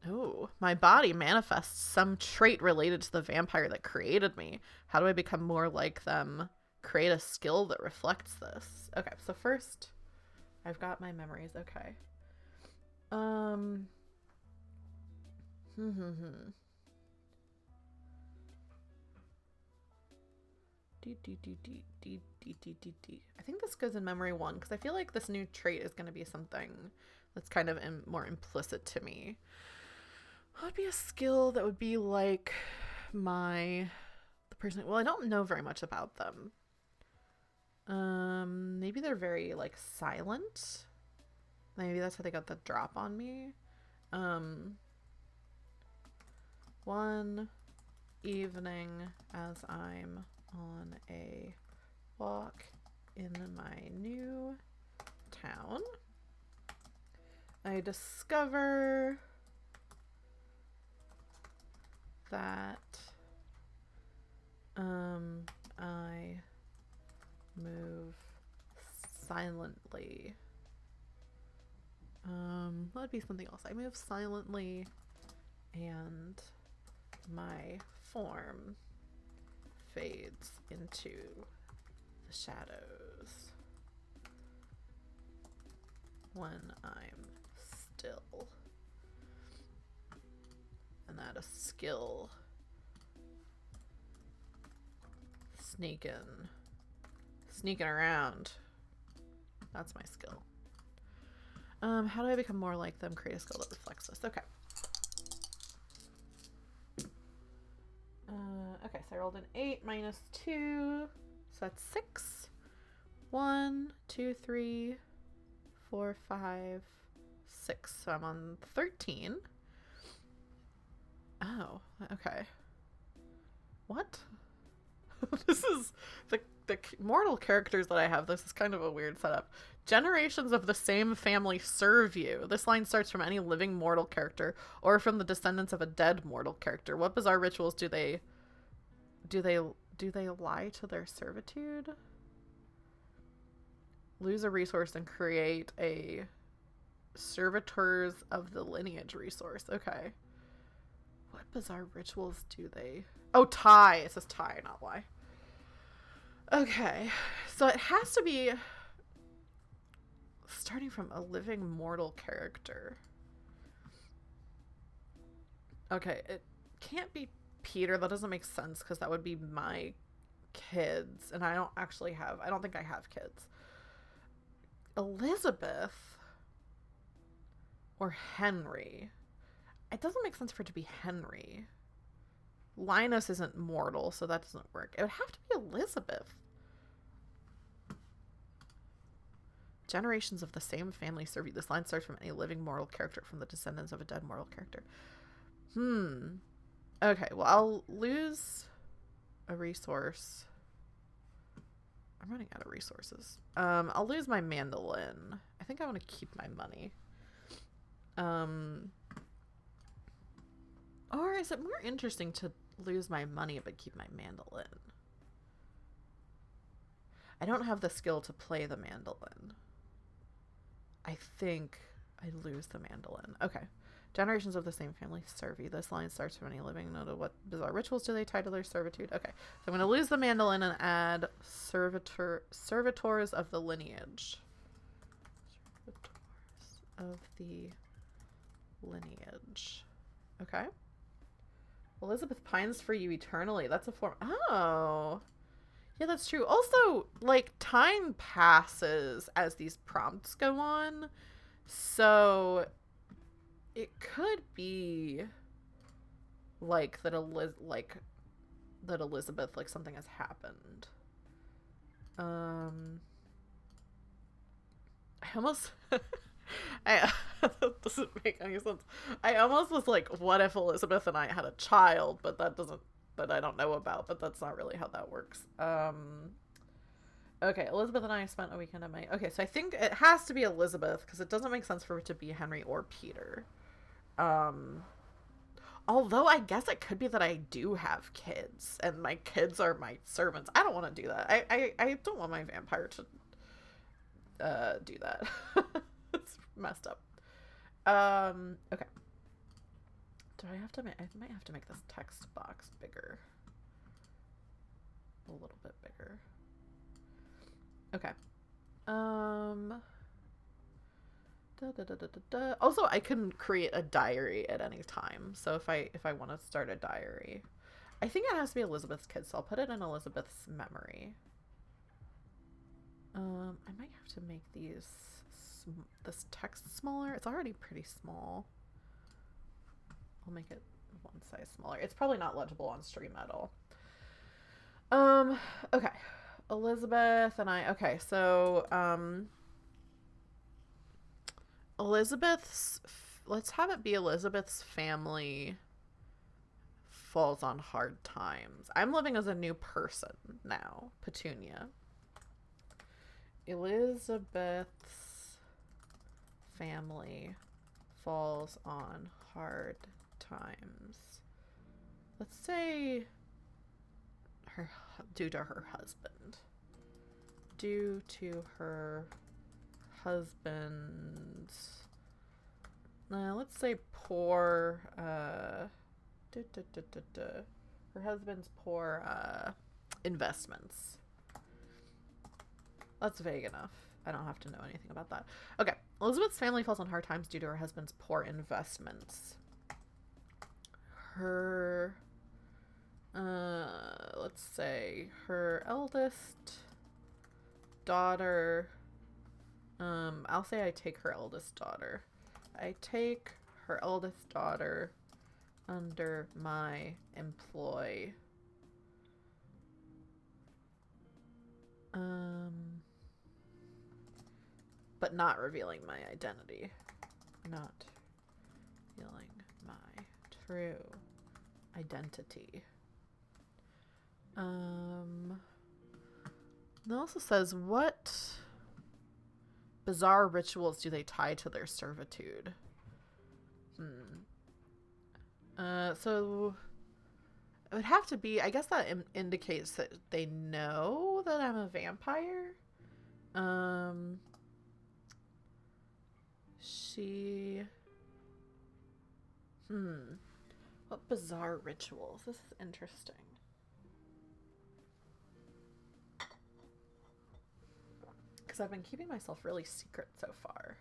Oh, my body manifests some trait related to the vampire that created me. How do I become more like them? Create a skill that reflects this. Okay, so first, I've got my memories. Okay. I think this goes in memory 1 because I feel like this new trait is going to be something that's kind of more implicit to me. What would be a skill that would be like the person? Well, I don't know very much about them. Maybe they're very like silent. Maybe that's how they got the drop on me. One evening as I'm on a walk in my new town, I discover that I move silently. That'd be something else. I move silently and my form fades into the shadows when I'm still. And that a skill. Sneaking around. That's my skill. How do I become more like them? Create a skill that reflects this. Okay. Okay, so I rolled an 8 minus 2. So that's 6. 1, 2, 3, 4, 5, 6. So I'm on 13. Oh, okay. What? This is the mortal characters that I have. This is kind of a weird setup. Generations of the same family serve you. This line starts from any living mortal character or from the descendants of a dead mortal character. What bizarre rituals do they lie to their servitude? Lose a resource and create a servitors of the lineage resource. Okay. What bizarre rituals do they... Oh, tie. It says tie, not lie. Okay. So it has to be starting from a living mortal character. Okay. It can't be Peter. That doesn't make sense because that would be my kids. And I don't think I have kids. Elizabeth or Henry. It doesn't make sense for it to be Henry. Linus isn't mortal, so that doesn't work. It would have to be Elizabeth. Generations of the same family serve you. This line starts from any living mortal character from the descendants of a dead mortal character. Okay, well, I'll lose a resource. I'm running out of resources. I'll lose my mandolin. I think I want to keep my money. Or is it more interesting to lose my money but keep my mandolin? I don't have the skill to play the mandolin. I think I lose the mandolin. Okay. Generations of the same family serve you. This line starts from any living. Note what bizarre rituals do they tie to their servitude? Okay. So I'm going to lose the mandolin and add servitors of the lineage. Servitors of the lineage. Okay. Elizabeth pines for you eternally. That's a form. Oh. Yeah, that's true. Also, like, time passes as these prompts go on. So it could be like that Elizabeth, like, something has happened. I almost That doesn't make any sense. I almost was like, what if Elizabeth and I had a child, but that I don't know about, but that's not really how that works. Okay, Elizabeth and I spent a weekend at my... Okay, so I think it has to be Elizabeth, because it doesn't make sense for it to be Henry or Peter. Although I guess it could be that I do have kids, and my kids are my servants. I don't want to do that. I don't want my vampire to do that. It's messed up. Okay. Do I have to make... I might have to make this text box bigger. A little bit bigger. Okay. Also, I can create a diary at any time. So if I want to start a diary, I think it has to be Elizabeth's kids. So I'll put it in Elizabeth's memory. I might have to make this text smaller. It's already pretty small. I'll make it one size smaller. It's probably not legible on stream at all. Okay. Elizabeth and I. Okay, so let's have it be Elizabeth's family falls on hard times. I'm living as a new person now, Petunia. Elizabeth's family falls on hard times. Let's say due to her husband. Due to her husband's... let's say poor... her husband's poor investments. That's vague enough. I don't have to know anything about that. Okay. Elizabeth's family falls on hard times due to her husband's poor investments. Her... let's say her eldest daughter... I'll say I take her eldest daughter. I take her eldest daughter under my employ. But not revealing my identity. Not revealing my true identity. It also says, what bizarre rituals do they tie to their servitude? So it would have to be, I guess that indicates that they know that I'm a vampire. What bizarre rituals? This is interesting. Because I've been keeping myself really secret so far.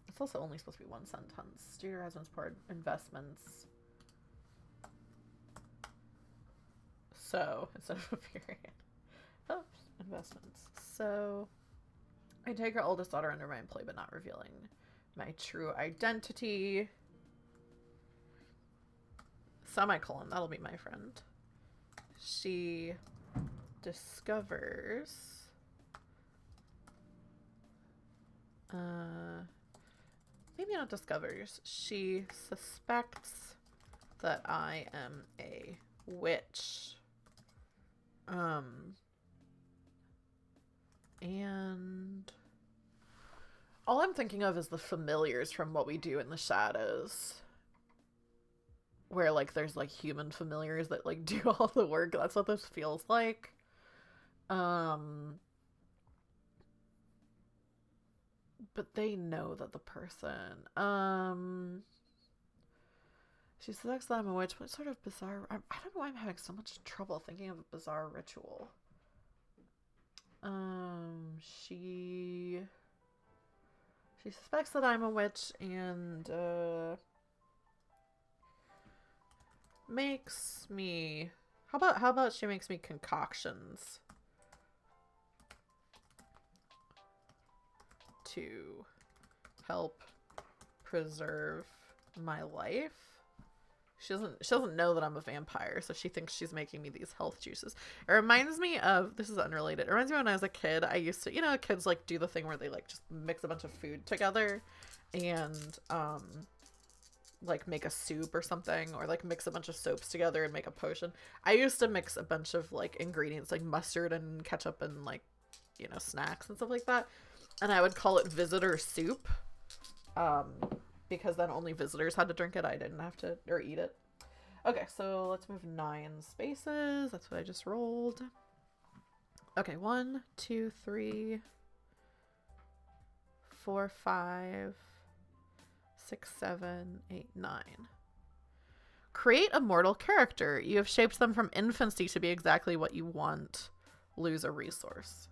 It's also only supposed to be one sentence. Due to her husband's poor investments. So, instead of a period. Oops, investments. So, I take her oldest daughter under my employ, but not revealing my true identity. Semicolon, that'll be my friend. She discovers... maybe not discovers. She suspects that I am a witch. And all I'm thinking of is the familiars from What We Do in the Shadows. Where, like, there's, like, human familiars that, like, do all the work. That's what this feels like. But they know that the person... She suspects that I'm a witch. What sort of bizarre... I don't know why I'm having so much trouble thinking of a bizarre ritual. She suspects that I'm a witch and, makes me... How about she makes me concoctions to help preserve my life? She doesn't know that I'm a vampire, so she thinks she's making me these health juices. It reminds me of, this is unrelated. It reminds me when I was a kid, I used to, kids like do the thing where they like just mix a bunch of food together and like make a soup or something, or like mix a bunch of soaps together and make a potion. I used to mix a bunch of like ingredients like mustard and ketchup and like, snacks and stuff like that. And I would call it visitor soup. Because then only visitors had to drink it. I didn't have to, or eat it. Okay, so let's move 9 spaces. That's what I just rolled. Okay, 1, 2, 3, 4, 5, 6, 7, 8, 9. Create a mortal character. You have shaped them from infancy to be exactly what you want. Lose a resource.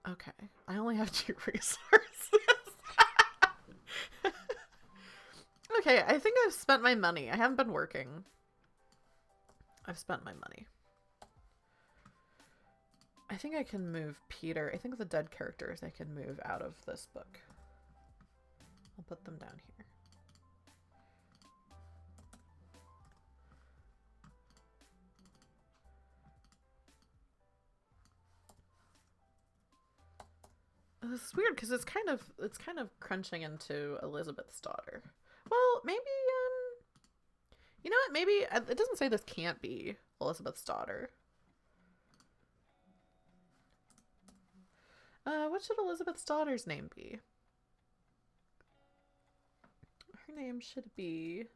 Okay, I only have 2 resources. Okay, I think I've spent my money. I haven't been working. I've spent my money. I think I can move Peter. I think the dead characters I can move out of this book. I'll put them down here. This is weird because it's kind of crunching into Elizabeth's daughter. Well, maybe you know what? Maybe it doesn't say this can't be Elizabeth's daughter. What should Elizabeth's daughter's name be? Her name should be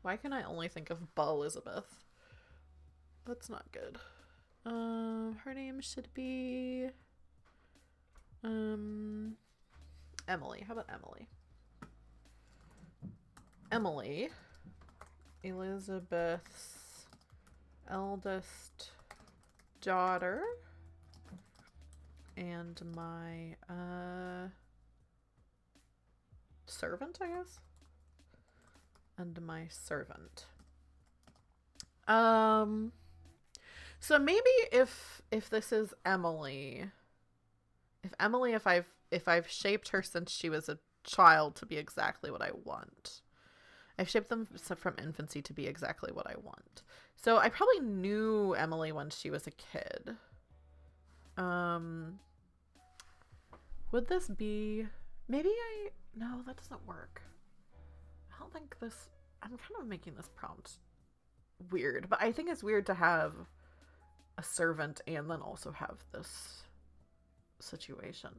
why can I only think of Belle Elizabeth? That's not good. Her name should be Emily. How about Emily? Emily, Elizabeth's eldest daughter, and my servant, I guess. And my servant. So maybe if this is Emily, if I've shaped her since she was a child to be exactly what I want. I've shaped them from infancy to be exactly what I want. So I probably knew Emily when she was a kid. Would this be, no, that doesn't work. I don't think this, I'm kind of making this prompt weird, but I think it's weird to have a servant and then also have this situation.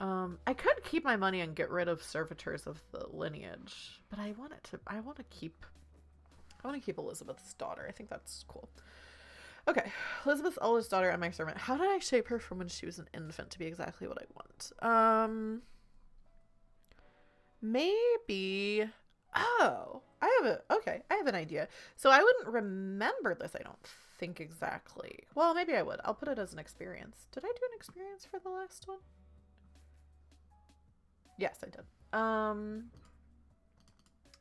I could keep my money and get rid of servitors of the lineage, but I want to keep Elizabeth's daughter. I think that's cool. Okay, Elizabeth's oldest daughter and my servant. How did I shape her from when she was an infant to be exactly what I want? Maybe. Oh, I have an idea. So I wouldn't remember this, I don't think exactly. Well, maybe I would. I'll put it as an experience. Did I do an experience for the last one? Yes, I did.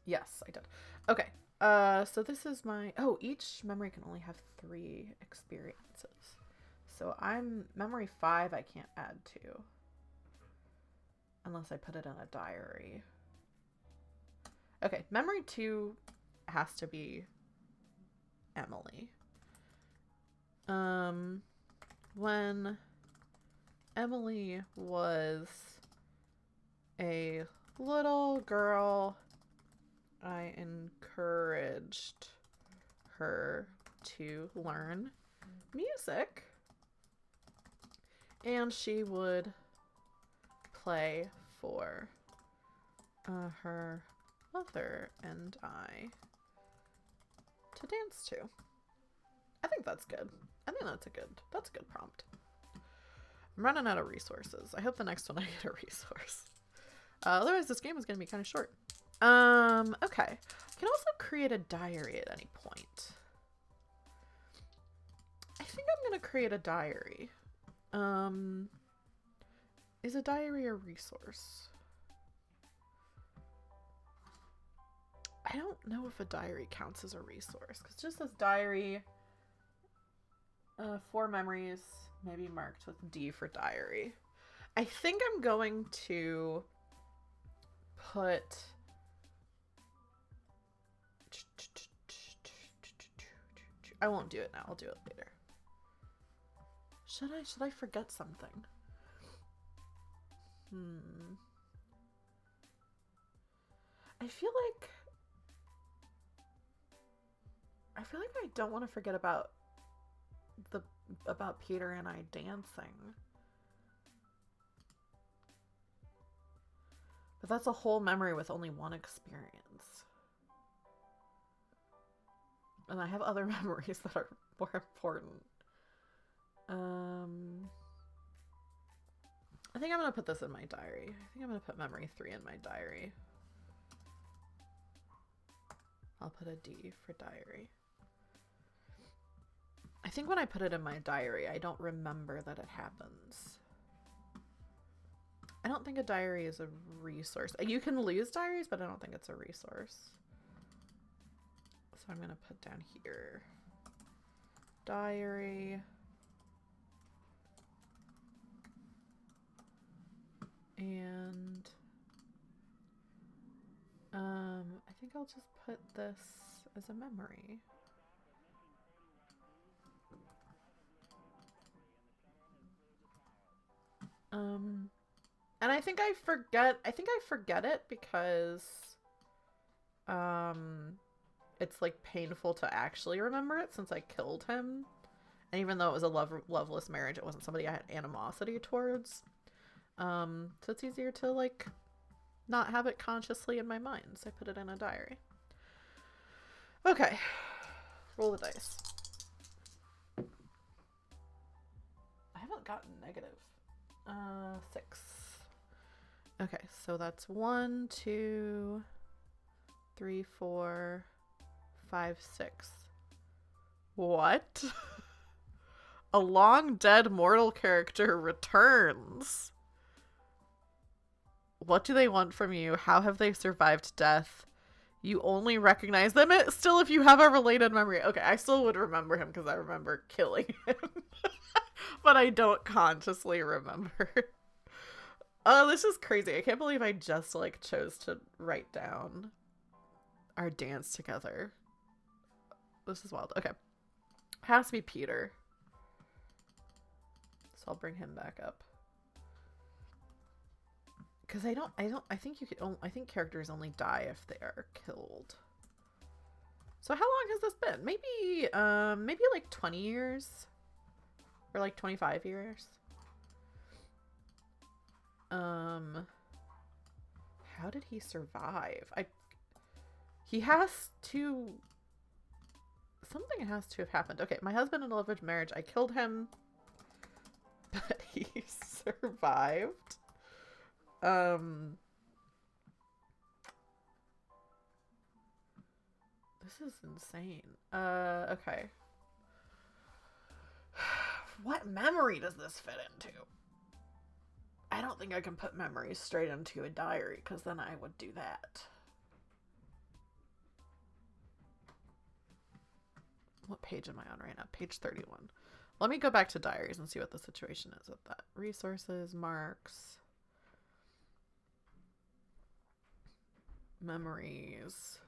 Yes, I did. Okay. So this is my, each memory can only have 3 experiences. So I'm memory 5 I can't add to. Unless I put it in a diary. Okay, memory 2 has to be Emily. When Emily was a little girl, I encouraged her to learn music, and she would play for her mother and I to dance to. I think that's good. I think that's a good prompt. I'm running out of resources. I hope the next one I get a resource. Otherwise this game is going to be kind of short. Okay. I can also create a diary at any point. I think I'm going to create a diary. Is a diary a resource? I don't know if a diary counts as a resource, because it just says diary, 4 memories, maybe marked with D for diary. I think I'm going to put... I won't do it now. I'll do it later. Should I forget something? I feel like I don't want to forget about Peter and I dancing. But that's a whole memory with only one experience. And I have other memories that are more important. I think I'm going to put this in my diary. I think I'm going to put memory 3 in my diary. I'll put a D for diary. I think when I put it in my diary, I don't remember that it happens. I don't think a diary is a resource. You can lose diaries, but I don't think it's a resource. So I'm going to put down here. Diary. And I think I'll just put this as a memory. And I think I forget it because it's like painful to actually remember it since I killed him. And even though it was a loveless marriage, it wasn't somebody I had animosity towards. So it's easier to like not have it consciously in my mind. So I put it in a diary. Okay. Roll the dice. I haven't gotten negative. 6. Okay, so that's 1, 2, 3, 4, 5, 6. What? A long dead mortal character returns. What do they want from you? How have they survived death? You only recognize them still if you have a related memory. Okay, I still would remember him because I remember killing him. But I don't consciously remember. Oh, this is crazy. I can't believe I just like chose to write down our dance together. This is wild. Okay. Has to be Peter. So I'll bring him back up. Because I think characters only die if they are killed. So how long has this been? Maybe like 20 years? Or like 25 years? How did he survive? He has to... Something has to have happened. Okay, my husband in a lovers marriage. I killed him. But he survived. This is insane. Okay. What memory does this fit into? I don't think I can put memories straight into a diary, because then I would do that. What page am I on right now? Page 31. Let me go back to diaries and see what the situation is with that. Resources, marks, memories.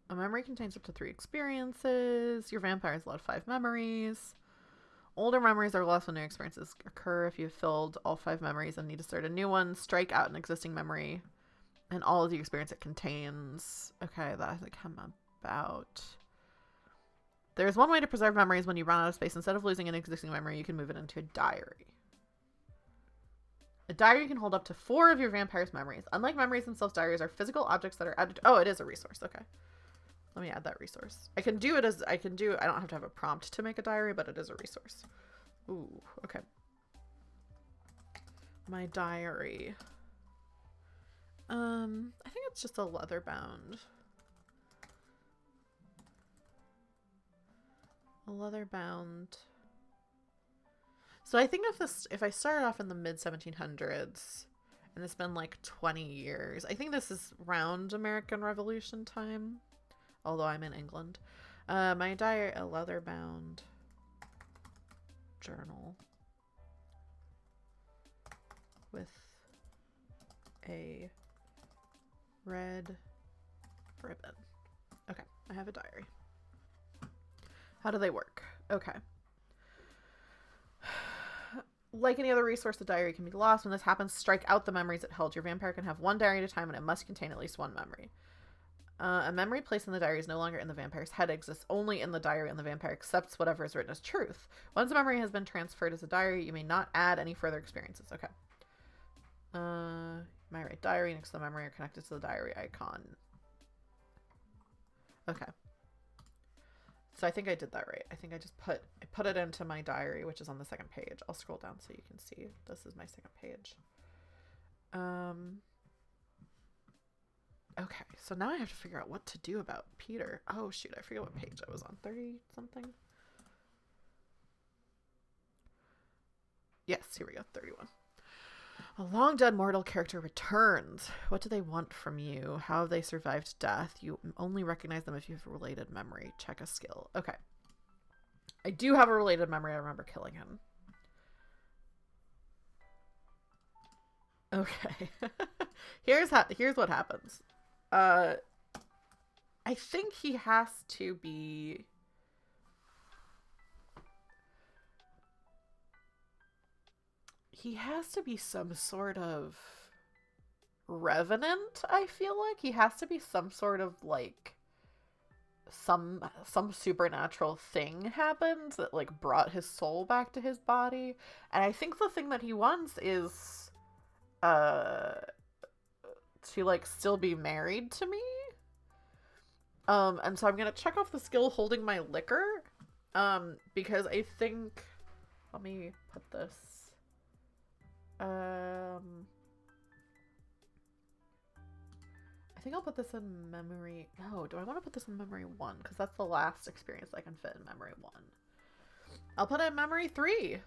A memory contains up to 3 experiences. Your vampires allowed 5 memories. Older memories are lost when new experiences occur. If you've filled all 5 memories and need to start a new one, strike out an existing memory and all of the experience it contains. Okay, that hasn't come about. There's one way to preserve memories when you run out of space. Instead of losing an existing memory, you can move it into a diary. A diary can hold up to 4 of your vampire's memories. Unlike memories themselves, diaries are physical objects that are added. Oh, it is a resource. Okay. Let me add that resource. I don't have to have a prompt to make a diary, but it is a resource. Ooh, okay. My diary. I think it's just a leather bound. A leather bound. So I think if I started off in the mid 1700s and it's been like 20 years, I think this is around American Revolution time. Although I'm in England. My diary, a leather bound journal with a red ribbon. Okay, I have a diary. How do they work? Okay. Like any other resource, the diary can be lost. When this happens, strike out the memories it held. Your vampire can have one diary at a time, and it must contain at least one memory. A memory placed in the diary is no longer in the vampire's head. It exists only in the diary, and the vampire accepts whatever is written as truth. Once a memory has been transferred as a diary, you may not add any further experiences. Okay. My right diary next to the memory are connected to the diary icon. Okay. So I think I did that right. I think I just put it into my diary, which is on the second page. I'll scroll down so you can see. This is my second page. Okay, so now I have to figure out what to do about Peter. Oh shoot, I forget what page I was on. 30 something? Yes, here we go. 31. A long dead mortal character returns. What do they want from you? How have they survived death? You only recognize them if you have a related memory. Check a skill. Okay. I do have a related memory. I remember killing him. Okay. Here's what happens. I think he has to be... He has to be some sort of revenant, I feel like. He has to be some sort of, like, some supernatural thing happened that, like, brought his soul back to his body. And I think the thing that he wants is, to, like, still be married to me. And so I'm gonna check off the skill holding my liquor, because I think... Let me put this... I think I'll put this in memory. No, do I want to put this in memory 1? Because that's the last experience I can fit in memory 1. I'll put it in memory 3.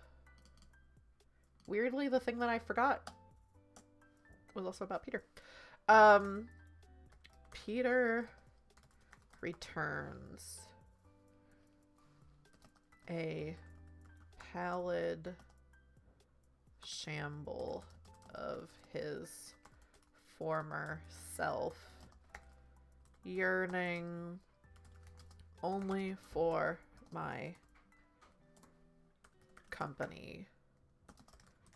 Weirdly, the thing that I forgot was also about Peter. Peter returns a pallid shamble of his former self, yearning only for my company,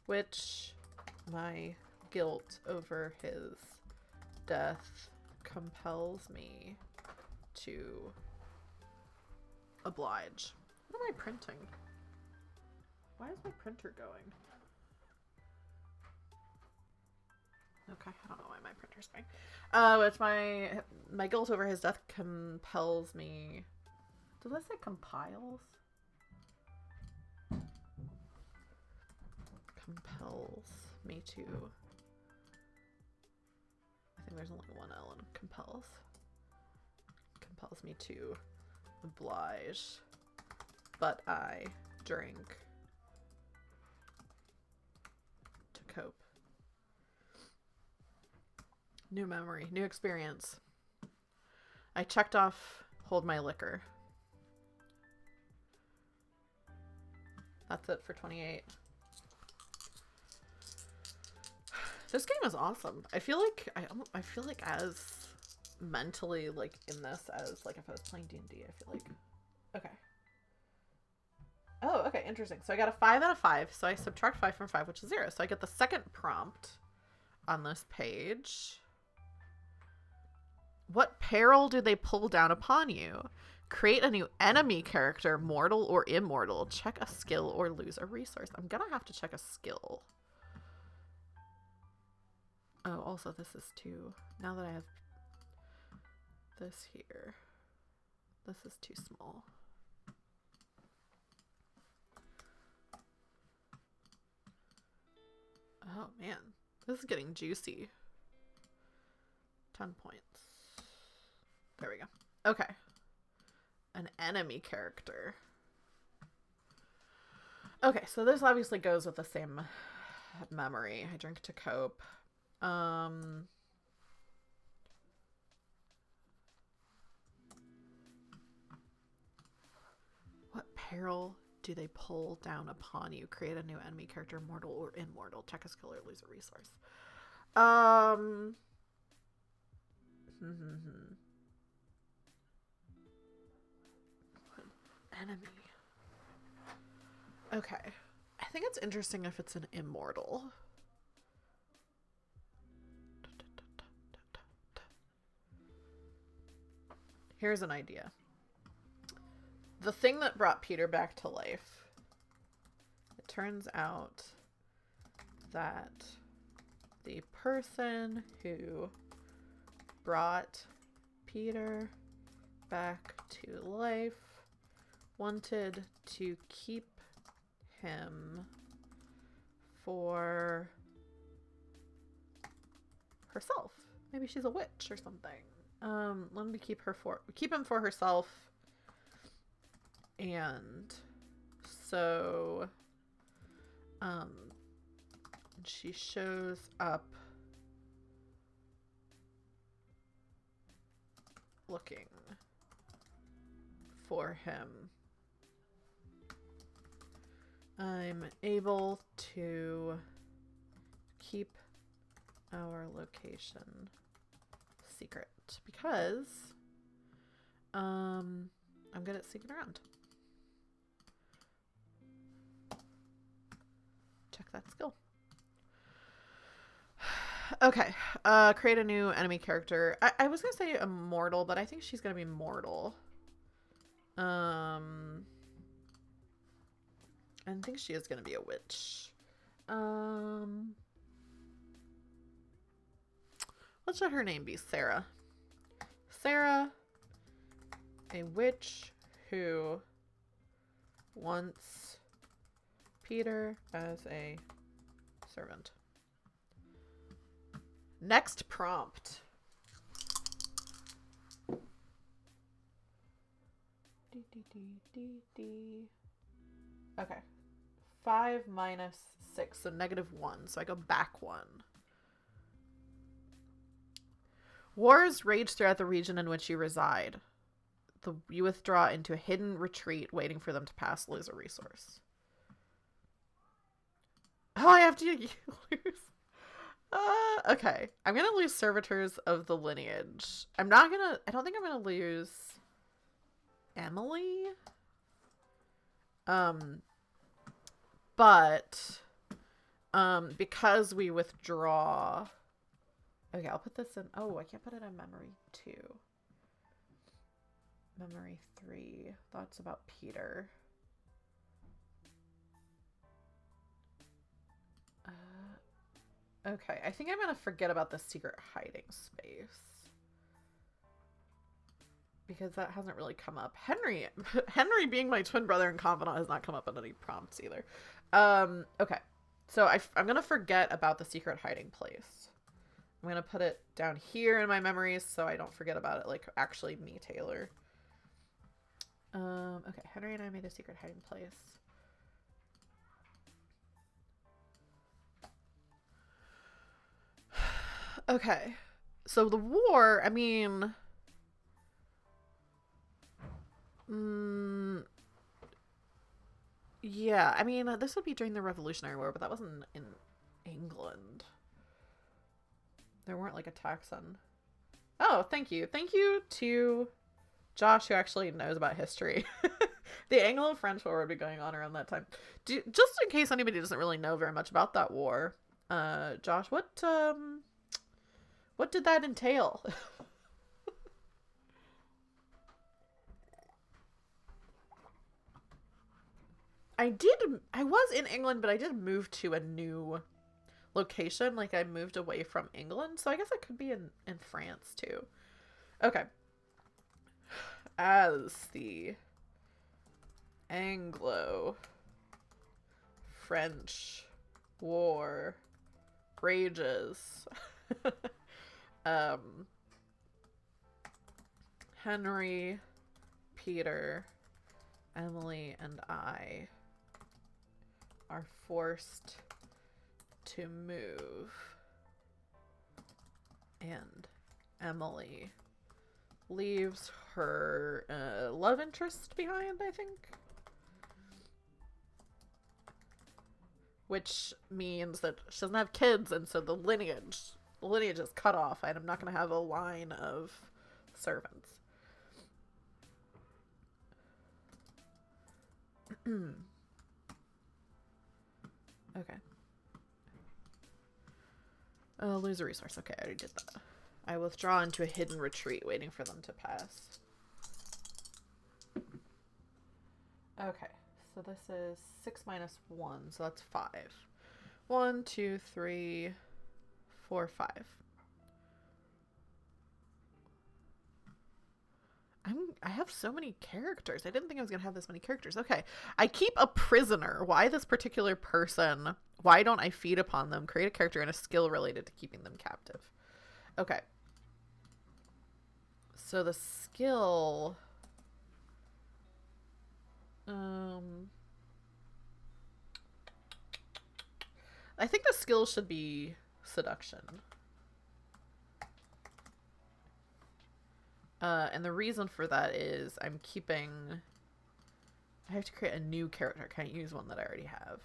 which my guilt over his death compels me to oblige. What am I printing? Why is my printer going? Okay, I don't know why my printer's going. It's my guilt over his death compels me. Does that say compiles? Compels me to. I think there's only one L in compels. Compels me to oblige, but I drink to cope. New memory, new experience. I checked off hold my liquor. That's it for 28. This game is awesome. I feel like I feel like as mentally like in this as like if I was playing D&D, I feel like okay. Oh, okay, interesting. So I got a 5 out of 5. So I subtract 5 from 5, which is 0. So I get the second prompt on this page. What peril do they pull down upon you? Create a new enemy character, mortal or immortal. Check a skill or lose a resource. I'm gonna have to check a skill. Oh, also this is too... Now that I have this here, this is too small. Oh man, this is getting juicy. 10 points. There we go. Okay. An enemy character. Okay, so this obviously goes with the same memory. I drink to cope. What peril do they pull down upon you? Create a new enemy character, mortal or immortal. Check a skill or lose a resource. Um. Enemy. Okay. I think it's interesting if it's an immortal. Here's an idea. The thing that brought Peter back to life. It turns out that the person who brought Peter back to life wanted to keep him for herself. Maybe she's a witch or something. Let me keep him for herself. And so she shows up looking for him. I'm able to keep our location secret because I'm good at sneaking around. Check that skill. Okay. Create a new enemy character. I was gonna say immortal, but I think she's gonna be mortal. I think she is gonna be a witch. What should her name be? Sarah. Sarah, a witch who wants Peter as a servant. Next prompt. Okay. 5 minus 6, so -1. So I go back 1. Wars rage throughout the region in which you reside. You withdraw into a hidden retreat, waiting for them to pass. Lose a resource. Oh, I have to lose. Okay. I'm gonna lose servitors of the lineage. I don't think I'm gonna lose Emily. But because we withdraw. Okay, I'll put this in. Oh, I can't put it in memory 2. Memory 3. Thoughts about Peter. Okay, I think I'm going to forget about the secret hiding space. Because that hasn't really come up. Henry being my twin brother and confidant has not come up in any prompts either. Okay, so I'm going to forget about the secret hiding place. I'm going to put it down here in my memories so I don't forget about it, like actually me, Taylor. Okay, Henry and I made a secret hiding place. Okay, so the war, I mean... yeah, I mean, this would be during the Revolutionary War, but that wasn't in England. There weren't, like, attacks on... Oh, thank you. Thank you to Josh, who actually knows about history. The Anglo-French War would be going on around that time. Just in case anybody doesn't really know very much about that war, Josh, what did that entail? I was in England, but I did move to a new location. Like, I moved away from England, so I guess it could be in France, too. Okay. As the Anglo-French War rages, Henry, Peter, Emily, and I are forced to move, and Emily leaves her love interest behind, I think, which means that she doesn't have kids, and so the lineage lineage is cut off, and I'm not going to have a line of servants. Okay. Lose a resource. Okay, I already did that. I withdraw into a hidden retreat, waiting for them to pass. Okay, so this is 6 minus 1, so that's 5. 1, 2, 3, 4, 5. I have so many characters. I didn't think I was going to have this many characters. Okay. I keep a prisoner. Why this particular person? Why don't I feed upon them? Create a character and a skill related to keeping them captive. Okay. So the skill... I think the skill should be seduction. And the reason for that is I have to create a new character. I can't use one that I already have.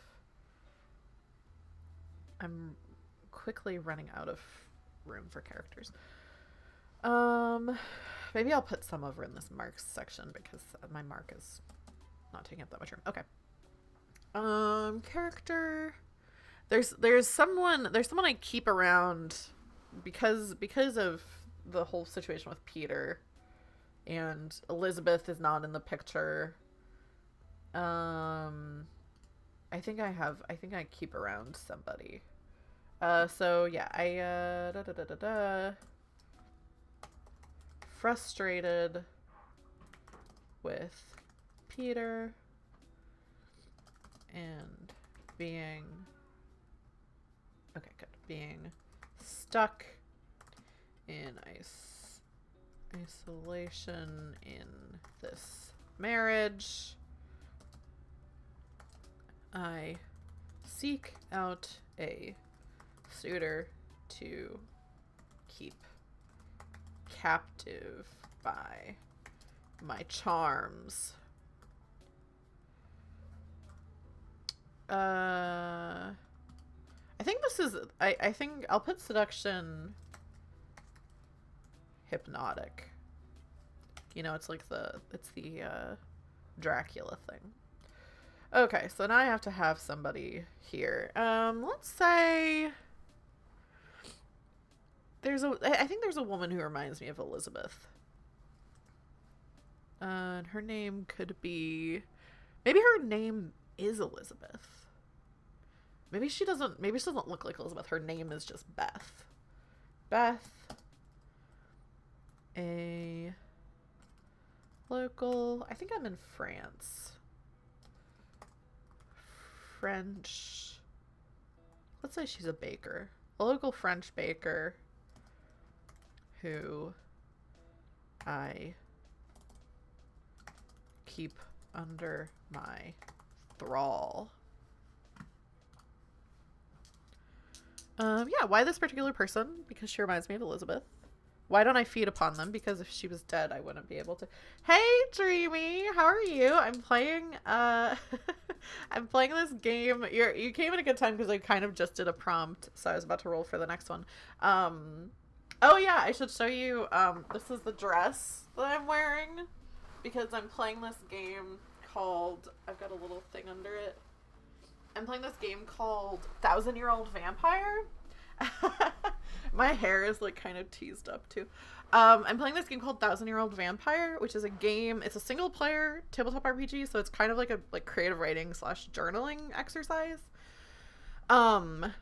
I'm quickly running out of room for characters. Maybe I'll put some over in this marks section because my mark is not taking up that much room. Okay. Character. There's someone I keep around because of the whole situation with Peter, and Elizabeth is not in the picture. I think I keep around somebody. So yeah, frustrated with Peter and being stuck in isolation in this marriage. I seek out a suitor to keep captive by my charms. I think this is, I think I'll put seduction hypnotic. You know, it's like the Dracula thing. Okay, so now I have to have somebody here. Let's say I think there's a woman who reminds me of Elizabeth. And her name could be, maybe her name is Elizabeth. Maybe she doesn't look like Elizabeth. Her name is just Beth. Beth. A local, I think I'm in France. French. Let's say she's a baker. A local French baker who I keep under my thrall. Yeah, why this particular person? Because she reminds me of Elizabeth. Why don't I feed upon them? Because if she was dead, I wouldn't be able to. Hey, Dreamy, how are you? I'm playing, I'm playing this game. You came at a good time because I kind of just did a prompt, so I was about to roll for the next one. Oh yeah, I should show you, this is the dress that I'm wearing because I'm playing this game called, I've got a little thing under it. I'm playing this game called 1,000-Year-Old Vampire. My hair is like kind of teased up too. I'm playing this game called 1,000-Year-Old Vampire, which is a game. It's a single player tabletop RPG, so it's kind of like a creative writing / journaling exercise.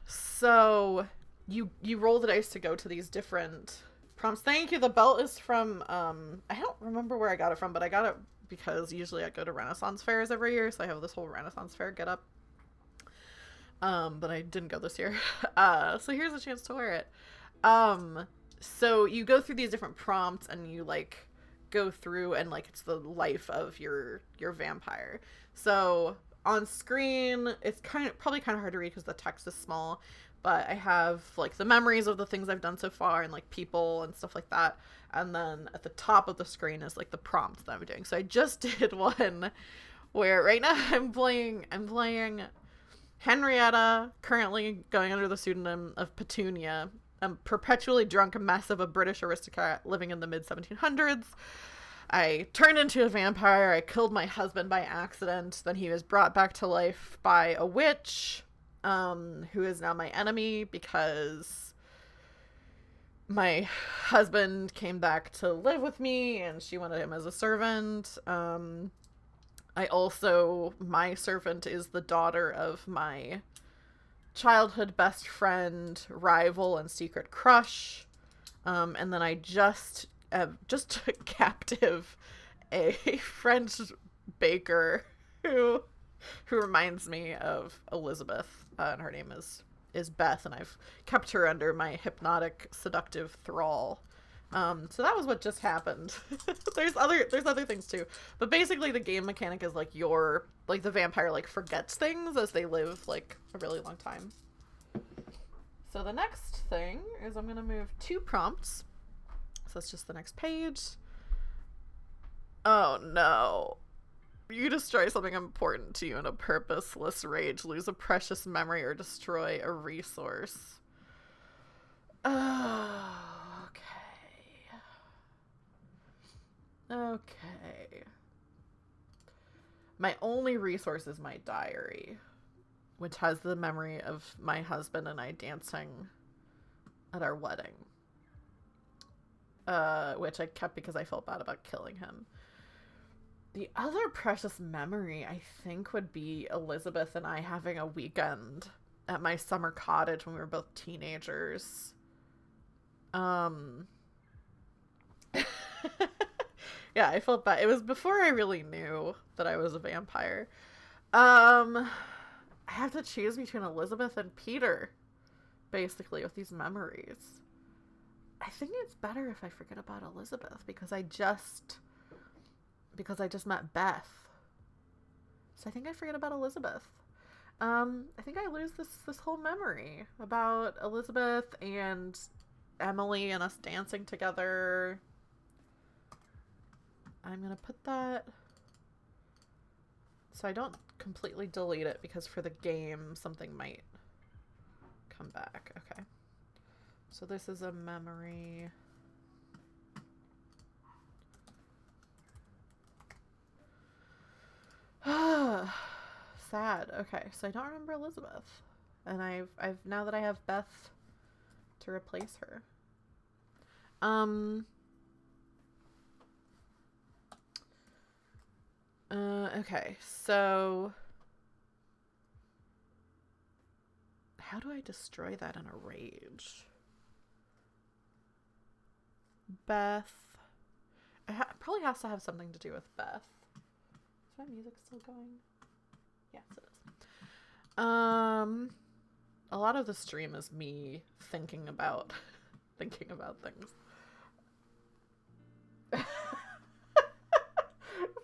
So you roll the dice to go to these different prompts. Thank you. The belt is from I don't remember where I got it from, but I got it because usually I go to Renaissance fairs every year, so I have this whole Renaissance fair get up. But I didn't go this year. So here's a chance to wear it. So you go through these different prompts and you like go through and like it's the life of your vampire. So on screen, it's probably kind of hard to read because the text is small, but I have like the memories of the things I've done so far and like people and stuff like that. And then at the top of the screen is like the prompts that I'm doing. So I just did one where right now I'm playing Henrietta, currently going under the pseudonym of Petunia, a perpetually drunk mess of a British aristocrat living in the mid 1700s. I turned into a vampire. I killed my husband by accident. Then he was brought back to life by a witch, who is now my enemy because my husband came back to live with me and she wanted him as a servant. My servant is the daughter of my childhood best friend, rival, and secret crush. And then I just took captive a French baker who reminds me of Elizabeth, and her name is Beth, and I've kept her under my hypnotic, seductive thrall. So that was what just happened. There's other things too, but basically the game mechanic is like the vampire like forgets things as they live like a really long time. So the next thing is I'm gonna move 2 prompts. So that's just the next page. Oh no. You destroy something important to you in a purposeless rage, lose a precious memory, or destroy a resource. Okay. My only resource is my diary, which has the memory of my husband and I dancing at our wedding. Which I kept because I felt bad about killing him. The other precious memory, I think, would be Elizabeth and I having a weekend at my summer cottage when we were both teenagers. Yeah, I felt bad. It was before I really knew that I was a vampire. I have to choose between Elizabeth and Peter, basically, with these memories. I think it's better if I forget about Elizabeth because I just met Beth. So I think I forget about Elizabeth. I think I lose this whole memory about Elizabeth and Emily and us dancing together. I'm gonna put that so I don't completely delete it because for the game something might come back. Okay. So this is a memory. Sad. Okay, so I don't remember Elizabeth. And I've now that I have Beth to replace her. Okay, so how do I destroy that in a rage? Beth. It probably has to have something to do with Beth. Is my music still going? Yes, it is. A lot of the stream is me thinking about things.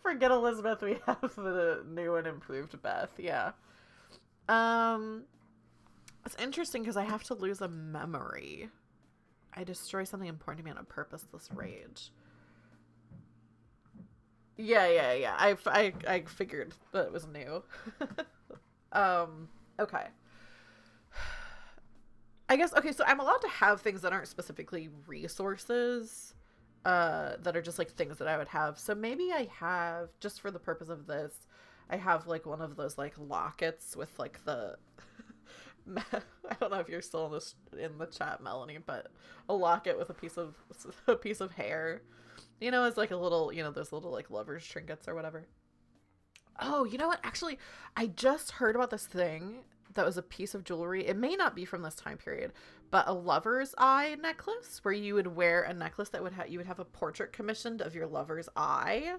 Forget Elizabeth, we have the new and improved Beth. Yeah. It's interesting because I have to lose a memory. I destroy something important to me on a purposeless rage. Yeah. I figured that it was new. Okay. I guess, okay, so I'm allowed to have things that aren't specifically resources, that are just, like, things that I would have. So maybe I have, just for the purpose of this, I have, like, one of those, like, lockets with, like, the... I don't know if you're still in the chat, Melanie, but a locket with a piece of hair. You know, it's like a little, you know, those little, like, lover's trinkets or whatever. Oh, you know what? Actually, I just heard about this thing that was a piece of jewelry. It may not be from this time period, but a lover's eye necklace where you would wear a necklace that you would have a portrait commissioned of your lover's eye,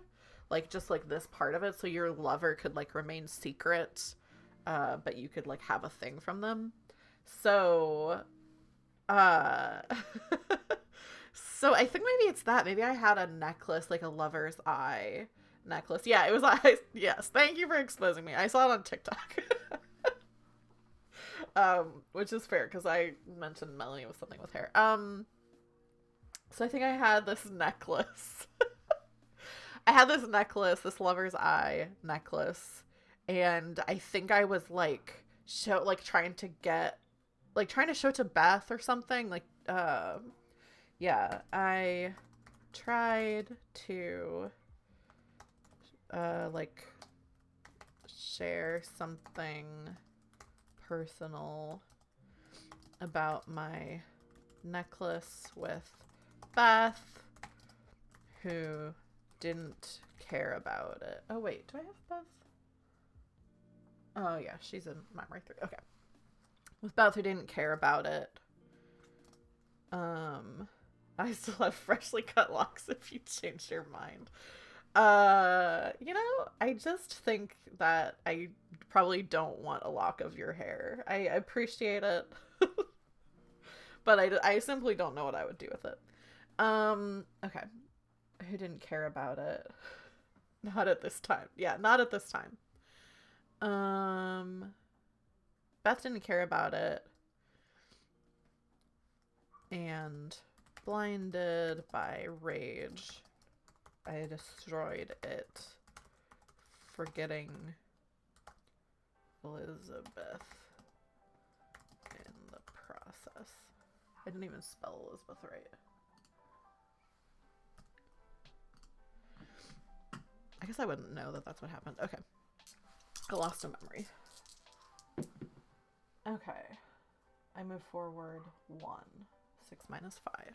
like just like this part of it, so your lover could like remain secret, but you could like have a thing from them. So, so I think maybe it's that. Maybe I had a necklace, like a lover's eye necklace. Yeah, it was. Yes, thank you for exposing me. I saw it on TikTok. Which is fair because I mentioned Melanie with something with hair. So I think I had this necklace. I had this necklace, this lover's eye necklace, and I think I was like trying to get like trying to show to Beth or something. Like, yeah, I tried to, like, share something personal about my necklace with Beth, who didn't care about it. Oh, wait, do I have Beth? Oh, yeah, she's in Memory 3. Okay. With Beth, who didn't care about it. I still have freshly cut locks if you changed your mind. You know, I just think that I probably don't want a lock of your hair. I appreciate it, but I simply don't know what I would do with it. Okay. Who didn't care about it? Not at this time. Yeah, not at this time. Beth didn't care about it. And blinded by rage, I destroyed it, forgetting Elizabeth in the process. I didn't even spell Elizabeth right. I guess I wouldn't know that that's what happened. Okay. I lost a memory. Okay. I move forward 1. 6 minus 5.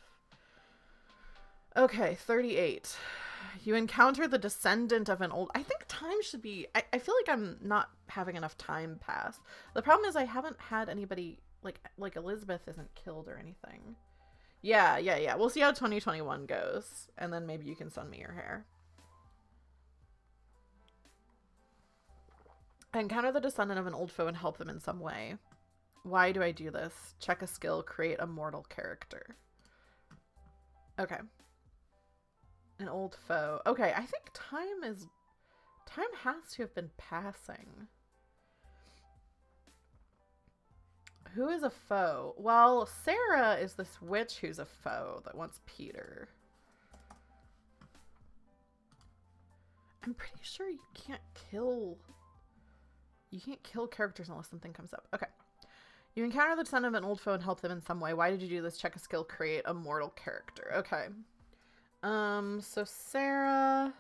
Okay, 38. You encounter the descendant of an old... I think time should be... I feel like I'm not having enough time pass. The problem is I haven't had anybody... Like Elizabeth isn't killed or anything. Yeah. We'll see how 2021 goes. And then maybe you can send me your hair. I encounter the descendant of an old foe and help them in some way. Why do I do this? Check a skill, create a mortal character. Okay. An old foe. Okay, I think time has to have been passing. Who is a foe? Well, Sarah is this witch who's a foe that wants Peter. I'm pretty sure you can't kill characters unless something comes up. Okay. You encounter the descendant of an old foe and help them in some way. Why did you do this? Check a skill, create a mortal character. Okay. So Sarah...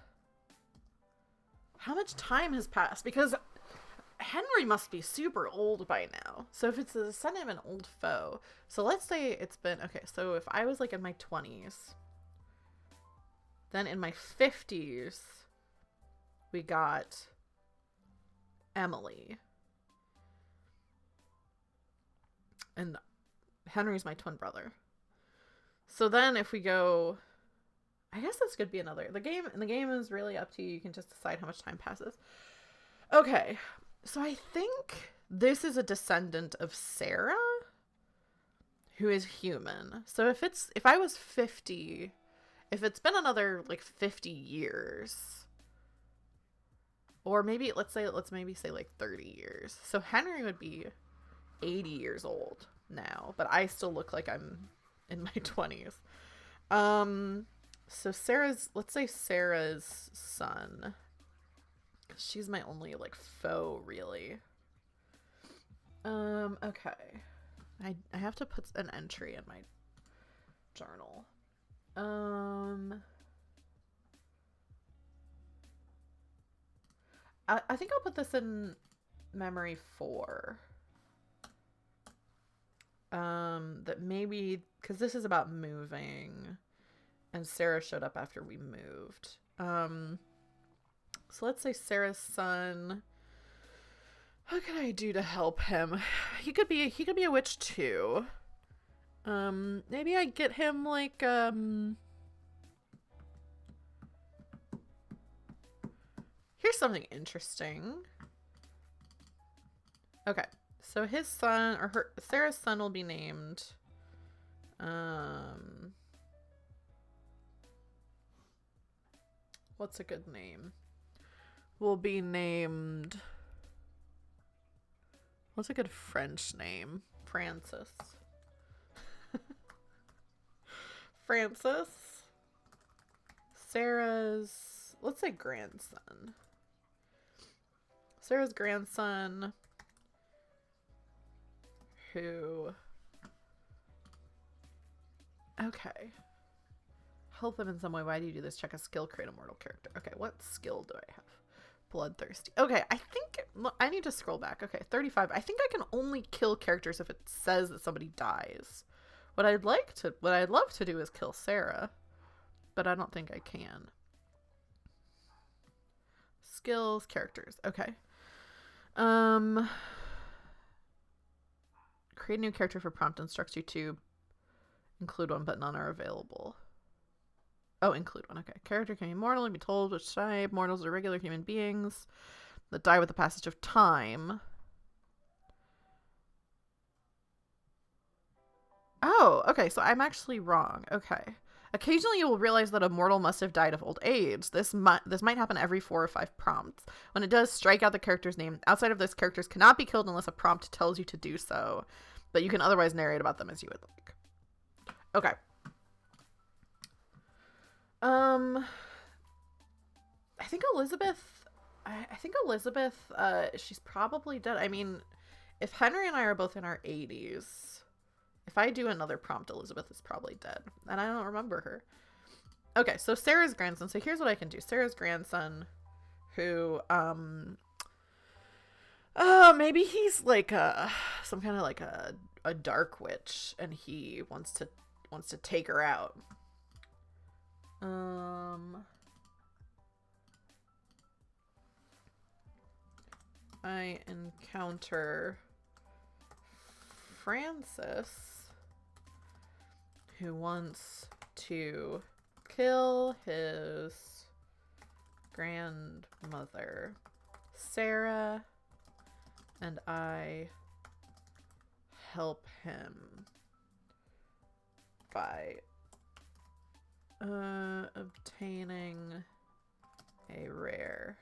How much time has passed? Because Henry must be super old by now. So if it's the descendant of an old foe... So let's say it's been... Okay, so if I was like in my 20s... Then in my 50s... We got... Emily. And Henry's my twin brother. So then if we go... I guess this could be another... The game is really up to you. You can just decide how much time passes. Okay. So I think this is a descendant of Sarah, who is human. So if I was 50... If it's been another, like, 50 years... Or maybe, let's maybe say, like, 30 years. So Henry would be 80 years old now, but I still look like I'm in my 20s. So let's say Sarah's son. She's my only, like, foe, really. Okay. I have to put an entry in my journal. I think I'll put this in memory 4. That maybe, because this is about moving, and Sarah showed up after we moved. So let's say Sarah's son. What could I do to help him? He could be a witch too. Maybe I get him like Here's something interesting. Okay, so his son, or Sarah's son will be named, what's a good name? Will be named, what's a good French name? Francis. Francis. Sarah's, let's say grandson. Sarah's grandson, who Okay. Help them in some way. Why do you do this? Check a skill, create a mortal character. Okay, what skill do I have? Bloodthirsty. Okay, I think I need to scroll back. Okay, 35. I think I can only kill characters if it says that somebody dies. What I'd love to do is kill Sarah, but I don't think I can. Skills, characters. Okay. Create a new character for prompt instructs you to include one, but none are available. Oh, include one. Okay. Character can be mortal and be told which type. Mortals are regular human beings that die with the passage of time. Oh, okay. So I'm actually wrong. Okay. Occasionally you will realize that a mortal must have died of old age. This might happen every 4 or 5 prompts. When it does, strike out the character's name. Outside of this, characters cannot be killed unless a prompt tells you to do so. But you can otherwise narrate about them as you would like. Okay. I think Elizabeth, she's probably dead. I mean, if Henry and I are both in our 80s, if I do another prompt, Elizabeth is probably dead. And I don't remember her. Okay, so Sarah's grandson. So here's what I can do. Sarah's grandson, who, maybe he's like some kind of like a dark witch, and he wants to take her out. I encounter Francis, who wants to kill his grandmother, Sarah, and I help him by obtaining a rare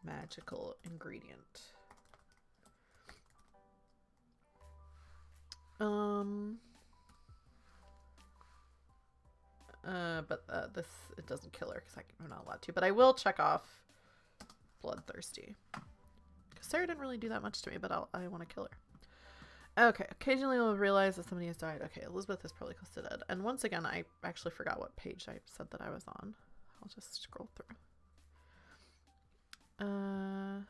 magical ingredient. But this, it doesn't kill her because I'm not allowed to, but I will check off bloodthirsty because Sarah didn't really do that much to me, but I want to kill her. Okay, occasionally we'll realize that somebody has died. Okay, Elizabeth is probably close to dead. And once again, I actually forgot what page I said that I was on. I'll just scroll through. I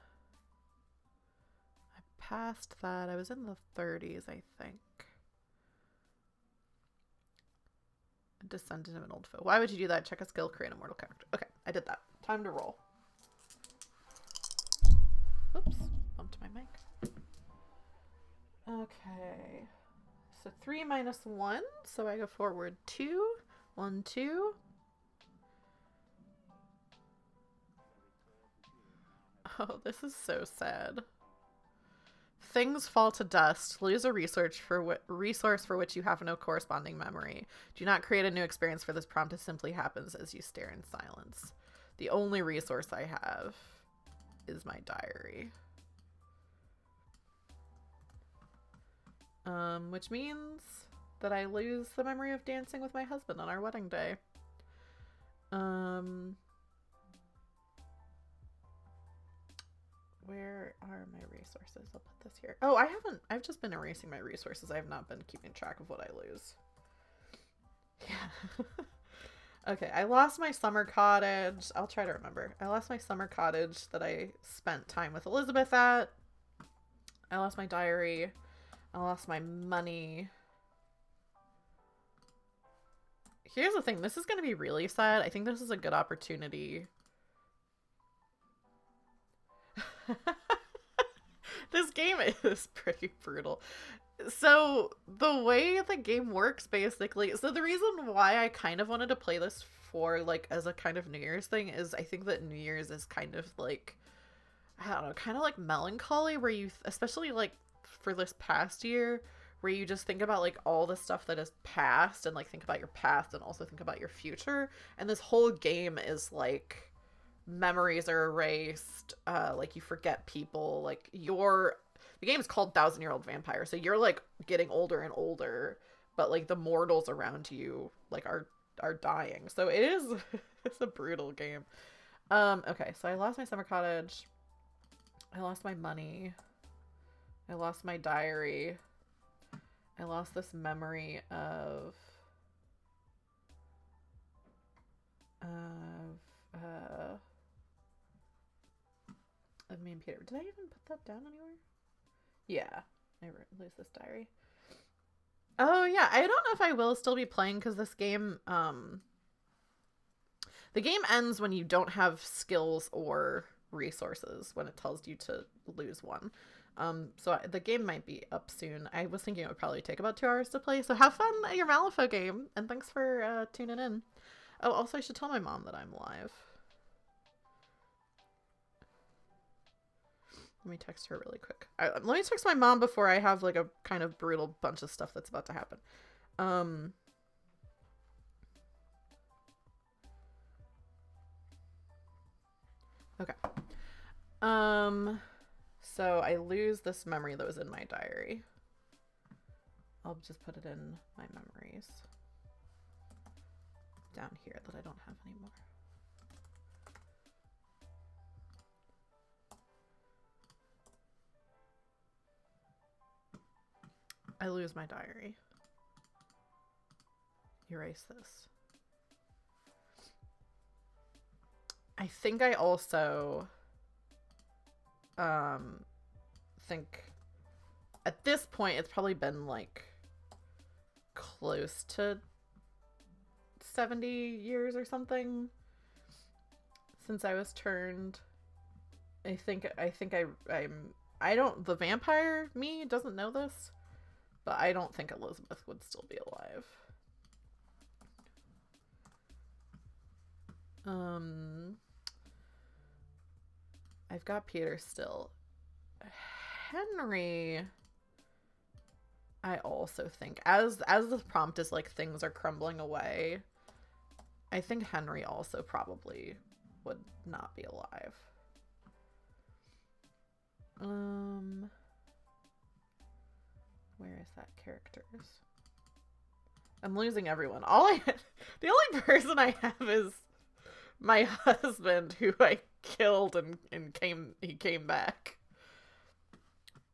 passed that. I was in the 30s, I think. A descendant of an old foe. Why would you do that? Check a skill, create a mortal character. Okay, I did that. Time to roll. Oops, bumped my mic. Okay. So 3 minus 1. So I go forward 2. 1, 2. Oh, this is so sad. Things fall to dust. Lose a resource for which you have no corresponding memory. Do not create a new experience for this prompt. It simply happens as you stare in silence. The only resource I have is my diary. Which means that I lose the memory of dancing with my husband on our wedding day. Where are my resources? I'll put this here. Oh, I've just been erasing my resources. I have not been keeping track of what I lose. Yeah. Okay, I lost my summer cottage. I'll try to remember. I lost my summer cottage that I spent time with Elizabeth at. I lost my diary. I lost my money. Here's the thing. This is going to be really sad. I think this is a good opportunity. This game is pretty brutal. So the way the game works, basically, so the reason why I kind of wanted to play this for, like, as a kind of New Year's thing is I think that New Year's is kind of like, I don't know, kind of like melancholy, where you, especially like for this past year, where you just think about like all the stuff that is past and like think about your past and also think about your future. And this whole game is like memories are erased, like you forget people, like the game is called 1,000-Year-Old Vampire, so you're like getting older and older, but like the mortals around you like are dying. So it is it's a brutal game. Okay, so I lost my summer cottage, I lost my money, I lost my diary, I lost this memory of of me and Peter. Did I even put that down anywhere? Yeah, I lose this diary. Oh yeah, I don't know if I will still be playing because this game, the game ends when you don't have skills or resources when it tells you to lose one. So the game might be up soon. I was thinking it would probably take about 2 hours to play. So have fun at your Malifaux game, and thanks for tuning in. Oh, also I should tell my mom that I'm live. Let me text her really quick. Let me text my mom before I have like a kind of brutal bunch of stuff that's about to happen. Okay. So I lose this memory that was in my diary. I'll just put it in my memories down here that I don't have anymore. I lose my diary. Erase this. I think I also think at this point it's probably been like close to 70 years or something since I was turned. I think the vampire me doesn't know this, but I don't think Elizabeth would still be alive. I've got Peter still. Henry, I also think, as the prompt is like things are crumbling away, I think Henry also probably would not be alive. Where is that characters? I'm losing everyone. The only person I have is my husband, who I killed and he came back.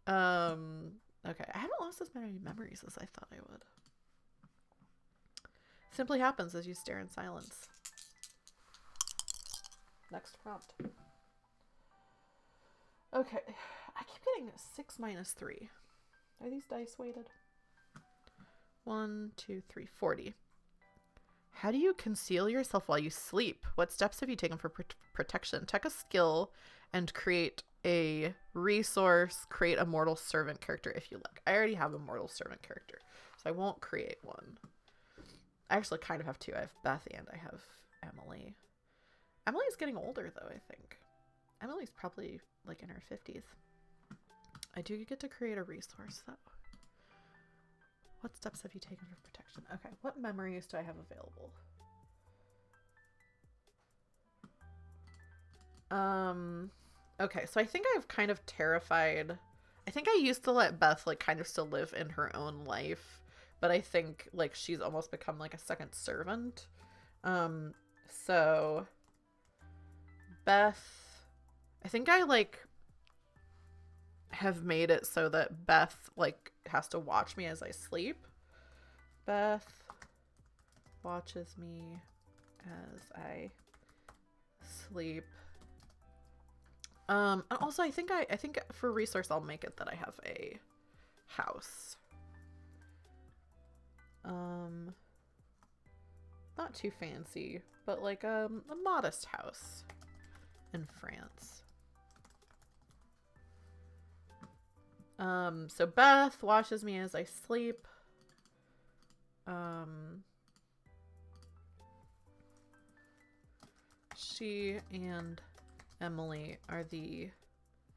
Okay, I haven't lost as many memories as I thought I would. Simply happens as you stare in silence. Next prompt. Okay, I keep getting 6 minus 3. Are these dice weighted? 1, 2, 3, 40. How do you conceal yourself while you sleep? What steps have you taken for protection? Check a skill and create a resource. Create a mortal servant character if you like. I already have a mortal servant character, so I won't create one. I actually kind of have 2. I have Beth and I have Emily. Emily's getting older though, I think. Emily's probably like in her 50s. I do get to create a resource though. What steps have you taken for protection? Okay, what memories do I have available? Okay, so I think I've kind of terrified... I think I used to let Beth, like, kind of still live in her own life, but I think, like, she's almost become, like, a second servant. So... Beth... I think I, like... have made it so that Beth, like, has to watch me as I sleep. Beth watches me as I sleep. And also I think for resource I'll make it that I have a house. Not too fancy, but like a modest house in France. So Beth watches me as I sleep. She and Emily are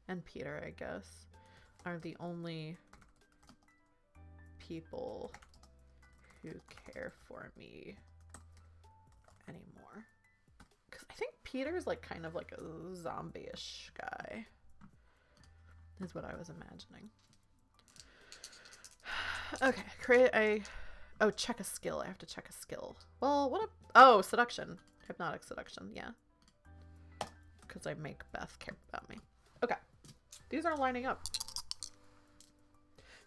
and Peter, I guess, are the only people who care for me anymore. Because I think Peter's like kind of like a zombie-ish guy. Is what I was imagining. Okay, check a skill. I have to check a skill. Well, seduction. Hypnotic seduction, yeah. Because I make Beth care about me. Okay. These are lining up.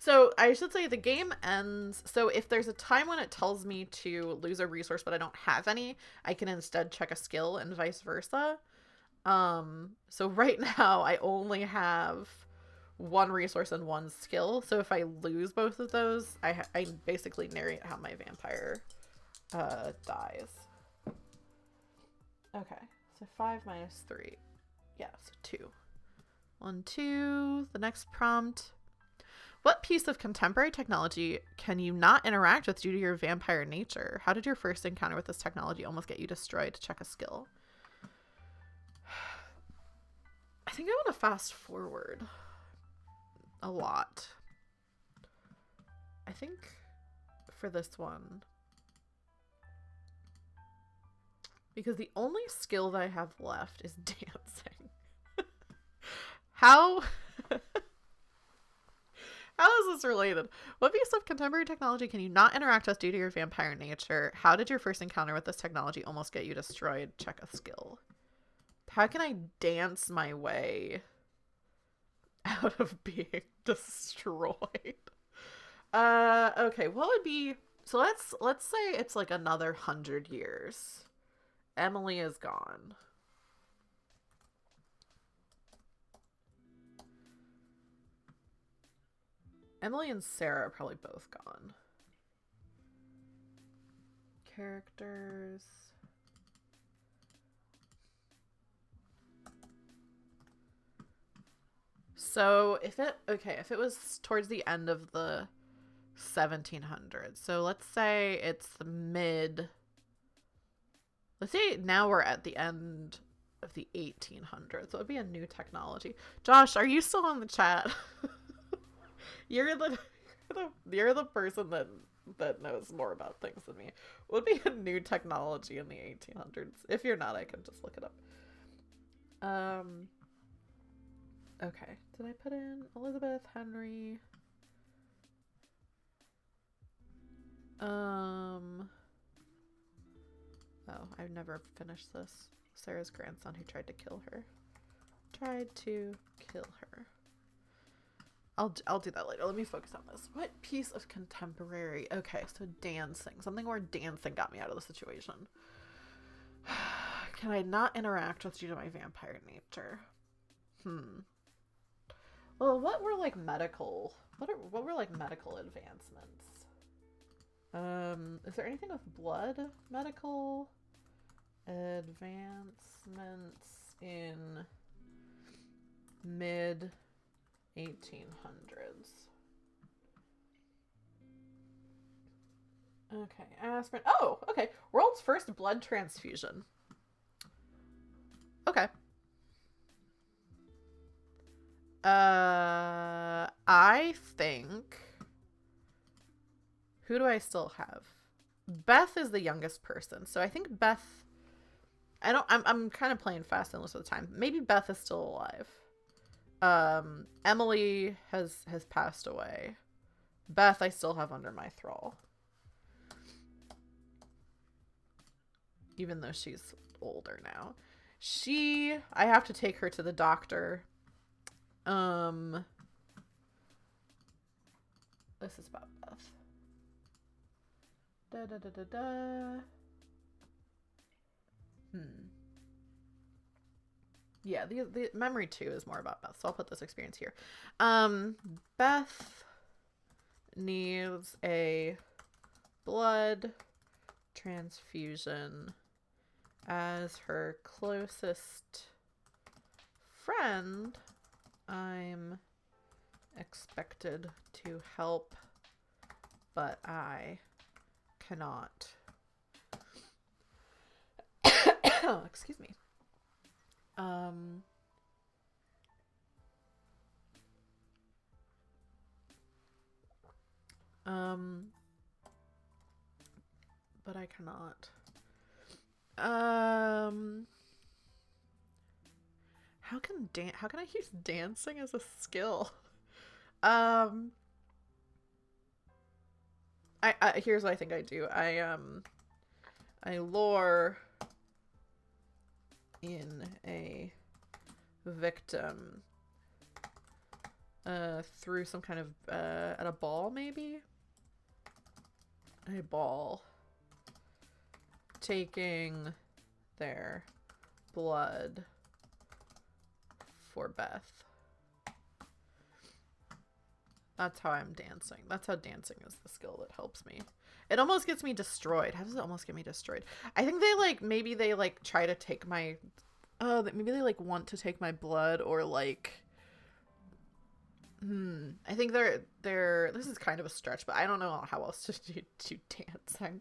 So I should say the game ends. So if there's a time when it tells me to lose a resource but I don't have any, I can instead check a skill and vice versa. So right now I only have one resource and one skill. So if I lose both of those, I basically narrate how my vampire dies. Okay, so 5 minus 3. Yeah, so 2. 1, 2. The next prompt. What piece of contemporary technology can you not interact with due to your vampire nature? How did your first encounter with this technology almost get you destroyed? Check a skill. I think I want to fast forward a lot. I think for this one, because the only skill that I have left is dancing. How is this related? What piece of contemporary technology can you not interact with due to your vampire nature? How did your first encounter with this technology almost get you destroyed? Check a skill. How can I dance my way out of being destroyed? Okay, what would be... So let's say it's like another 100 years. Emily is gone. Emily and Sarah are probably both gone. Characters. So if it was towards the end of the 1700s. So let's say it's let's say now we're at the end of the 1800s. So it would be a new technology. Josh, are you still on the chat? You're the person that knows more about things than me. What would be a new technology in the 1800s? If you're not, I can just look it up. Okay. Did I put in Elizabeth, Henry? Oh, I've never finished this. Sarah's grandson who tried to kill her. I'll do that later. Let me focus on this. What piece of contemporary? Okay, so dancing. Something where dancing got me out of the situation. Can I not interact with due to my vampire nature? Well, what were like medical? What were like medical advancements? Is there anything with blood? Medical advancements in mid 1800s. Okay, aspirin. Oh, okay. World's first blood transfusion. Okay. I think... Who do I still have? Beth is the youngest person, so I think Beth... I'm kind of playing fast and loose at the time. Maybe Beth is still alive. Emily has passed away. Beth I still have under my thrall. Even though she's older now. I have to take her to the doctor. This is about Beth. Yeah, the memory too is more about Beth, so I'll put this experience here. Beth needs a blood transfusion as her closest friend. I'm expected to help, but I cannot. Excuse me. But I cannot. How can I use dancing as a skill? Here's what I think I do. I lure in a victim through some kind of at a ball, maybe a ball, taking their blood for Beth. That's how I'm dancing. That's how dancing is the skill that helps me. It almost gets me destroyed. How does it almost get me destroyed? I think they like, maybe they like try to take my, maybe they like want to take my blood, or like, I think they're, this is kind of a stretch, but I don't know how else to do dancing.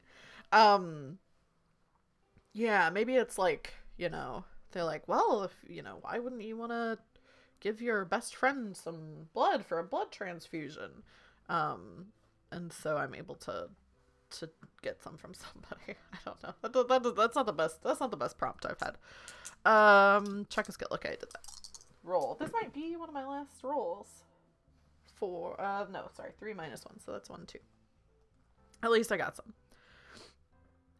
Yeah, maybe it's like, you know, they're like, well, if, you know, why wouldn't you want to give your best friend some blood for a blood transfusion? And so I'm able to get some from somebody. I don't know. That's not the best. That's not the best prompt I've had. Check a skill. Okay, I did that. Roll. This might be one of my last rolls. 4. No, sorry. 3 minus 1. So that's 1, 2. At least I got some.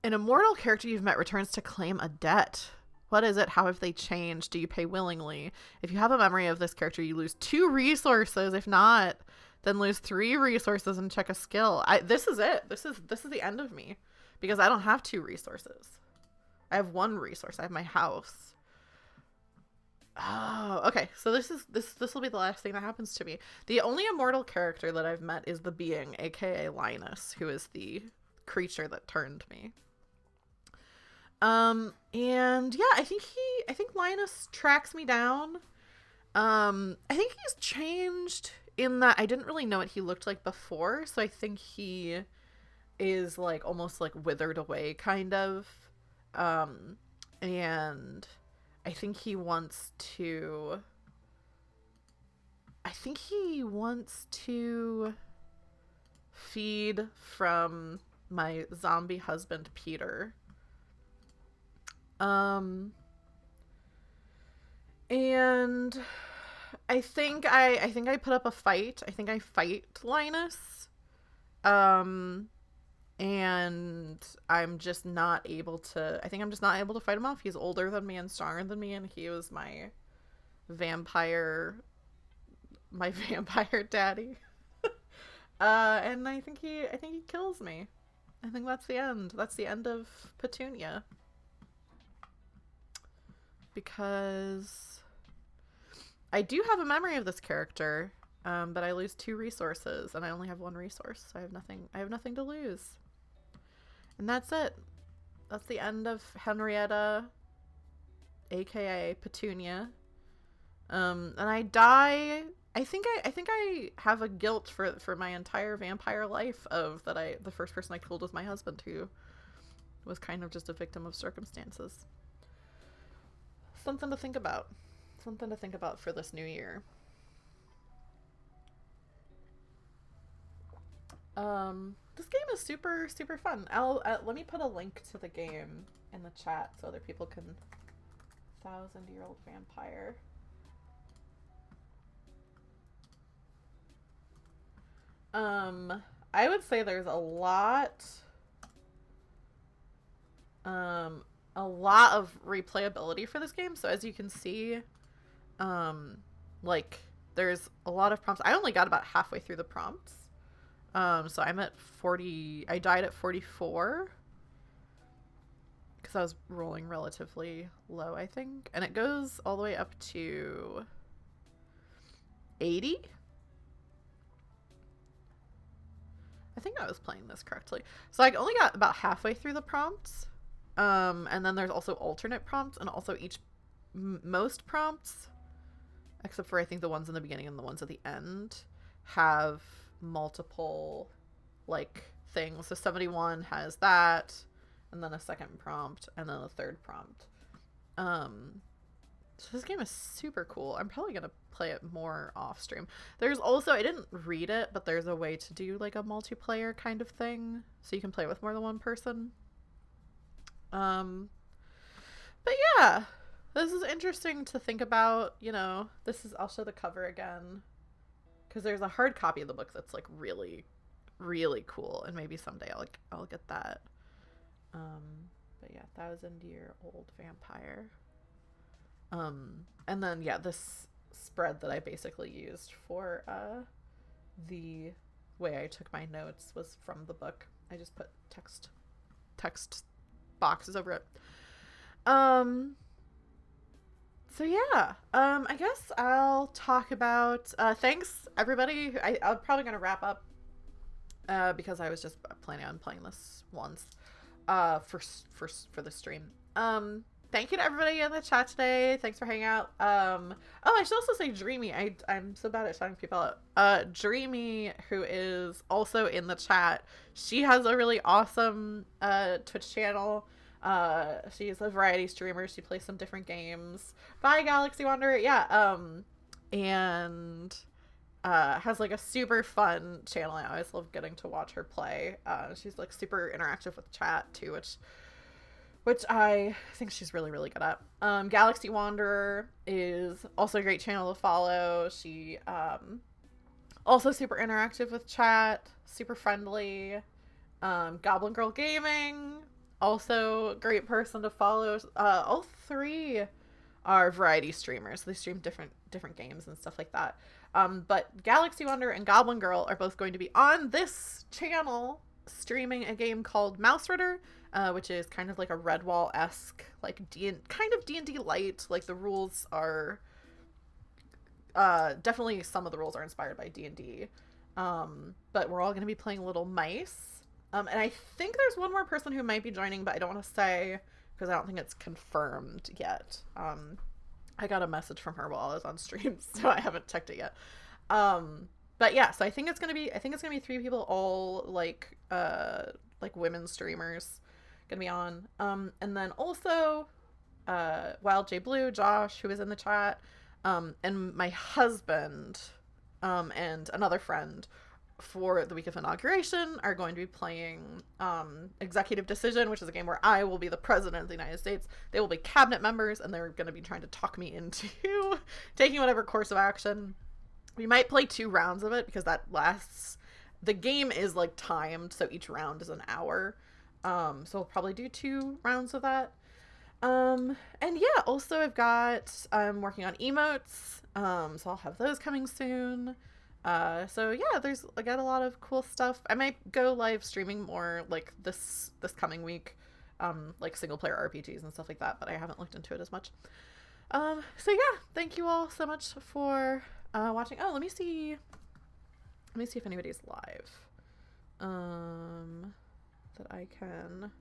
An immortal character you've met returns to claim a debt. What is it? How have they changed? Do you pay willingly? If you have a memory of this character, you lose 2 resources. If not, then lose 3 resources and check a skill. This is it. This is the end of me, because I don't have 2 resources. I have 1 resource. I have my house. Oh, okay. So this will be the last thing that happens to me. The only immortal character that I've met is the being, aka Linus, who is the creature that turned me. And yeah, I think Linus tracks me down. I think he's changed in that I didn't really know what he looked like before, so I think he is like almost like withered away kind of. And I think he wants to feed from my zombie husband Peter. And I think I put up a fight. I think I fight Linus. And I'm just not able to fight him off. He's older than me and stronger than me, and he was my vampire daddy. And I think he kills me. I think that's the end. That's the end of Petunia. Because I do have a memory of this character, but I lose 2 resources, and I only have 1 resource, so I have nothing to lose. And that's it. That's the end of Henrietta, aka Petunia. And I die. I think I have a guilt for my entire vampire life of that the first person I killed was my husband, who was kind of just a victim of circumstances. Something to think about. Something to think about for this new year. This game is super, super fun. Let me put a link to the game in the chat so other people can... 1,000-year-old vampire. I would say there's a lot of replayability for this game. So as you can see, like there's a lot of prompts. I only got about halfway through the prompts. So I'm at 40. I died at 44 because I was rolling relatively low, I think. And it goes all the way up to 80. I think I was playing this correctly. So I only got about halfway through the prompts. And then there's also alternate prompts, and also most prompts, except for I think the ones in the beginning and the ones at the end, have multiple like things. So 71 has that, and then a second prompt, and then a third prompt. So this game is super cool. I'm probably gonna play it more off stream. There's also, I didn't read it, but there's a way to do like a multiplayer kind of thing, so you can play with more than one person. But yeah, this is interesting to think about. You know, I'll show the cover again, because there's a hard copy of the book that's like really, really cool, and maybe someday I'll get that. But yeah, 1,000-year-old vampire. And then yeah, this spread that I basically used for the way I took my notes was from the book. I just put text boxes over it. So yeah, I guess I'll talk about, thanks everybody. I'm probably going to wrap up, because I was just planning on playing this once, for the stream. Thank you to everybody in the chat today. Thanks for hanging out. Oh, I should also say Dreamy. I'm so bad at shouting people out. Dreamy, who is also in the chat, she has a really awesome Twitch channel. She's a variety streamer. She plays some different games. Bye, Galaxy Wanderer. Yeah. And has like a super fun channel. I always love getting to watch her play. She's like super interactive with chat too, which I think she's really, really good at. Galaxy Wanderer is also a great channel to follow. She also super interactive with chat, super friendly. Goblin Girl Gaming, also a great person to follow. All three are variety streamers. They stream different games and stuff like that. But Galaxy Wanderer and Goblin Girl are both going to be on this channel streaming a game called Mouse Ritter, which is kind of like a Redwall-esque, like kind of D&D light. Like the rules are definitely, some of the rules are inspired by D&D. But we're all going to be playing little mice. And I think there's one more person who might be joining, but I don't want to say because I don't think it's confirmed yet. I got a message from her while I was on stream, so I haven't checked it yet. But yeah, so I think it's gonna be 3 people, all like women streamers gonna be on. And then also Wild J Blue, Josh, who is in the chat, and my husband, and another friend for the week of inauguration are going to be playing Executive Decision, which is a game where I will be the president of the United States. They will be cabinet members, and they're going to be trying to talk me into taking whatever course of action. We might play 2 rounds of it because that lasts. The game is like timed, so each round is an hour. So we'll probably do 2 rounds of that. And yeah, also I'm working on emotes, so I'll have those coming soon. So yeah, I got a lot of cool stuff. I might go live streaming more like this coming week, like single player RPGs and stuff like that, but I haven't looked into it as much. So yeah, thank you all so much for watching. Oh, let me see if anybody's live. That I can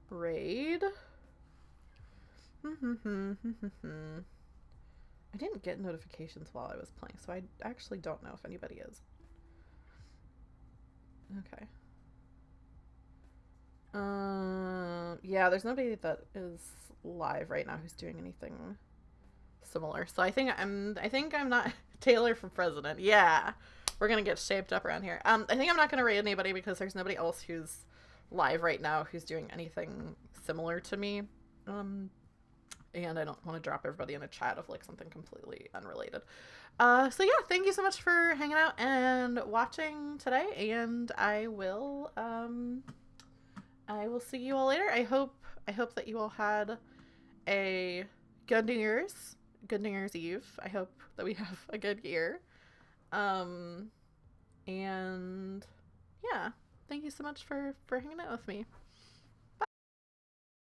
raid. I didn't get notifications while I was playing, so I actually don't know if anybody is. Okay. Yeah, there's nobody that is live right now who's doing anything similar. So I think I'm not Taylor for president. Yeah. We're gonna get shaped up around here. I think I'm not gonna raid anybody because there's nobody else who's live right now who's doing anything similar to me. And I don't want to drop everybody in a chat of like something completely unrelated. So yeah, thank you so much for hanging out and watching today, and I will see you all later. I hope that you all had a good New Year's Eve. I hope that we have a good year. And yeah, thank you so much for hanging out with me.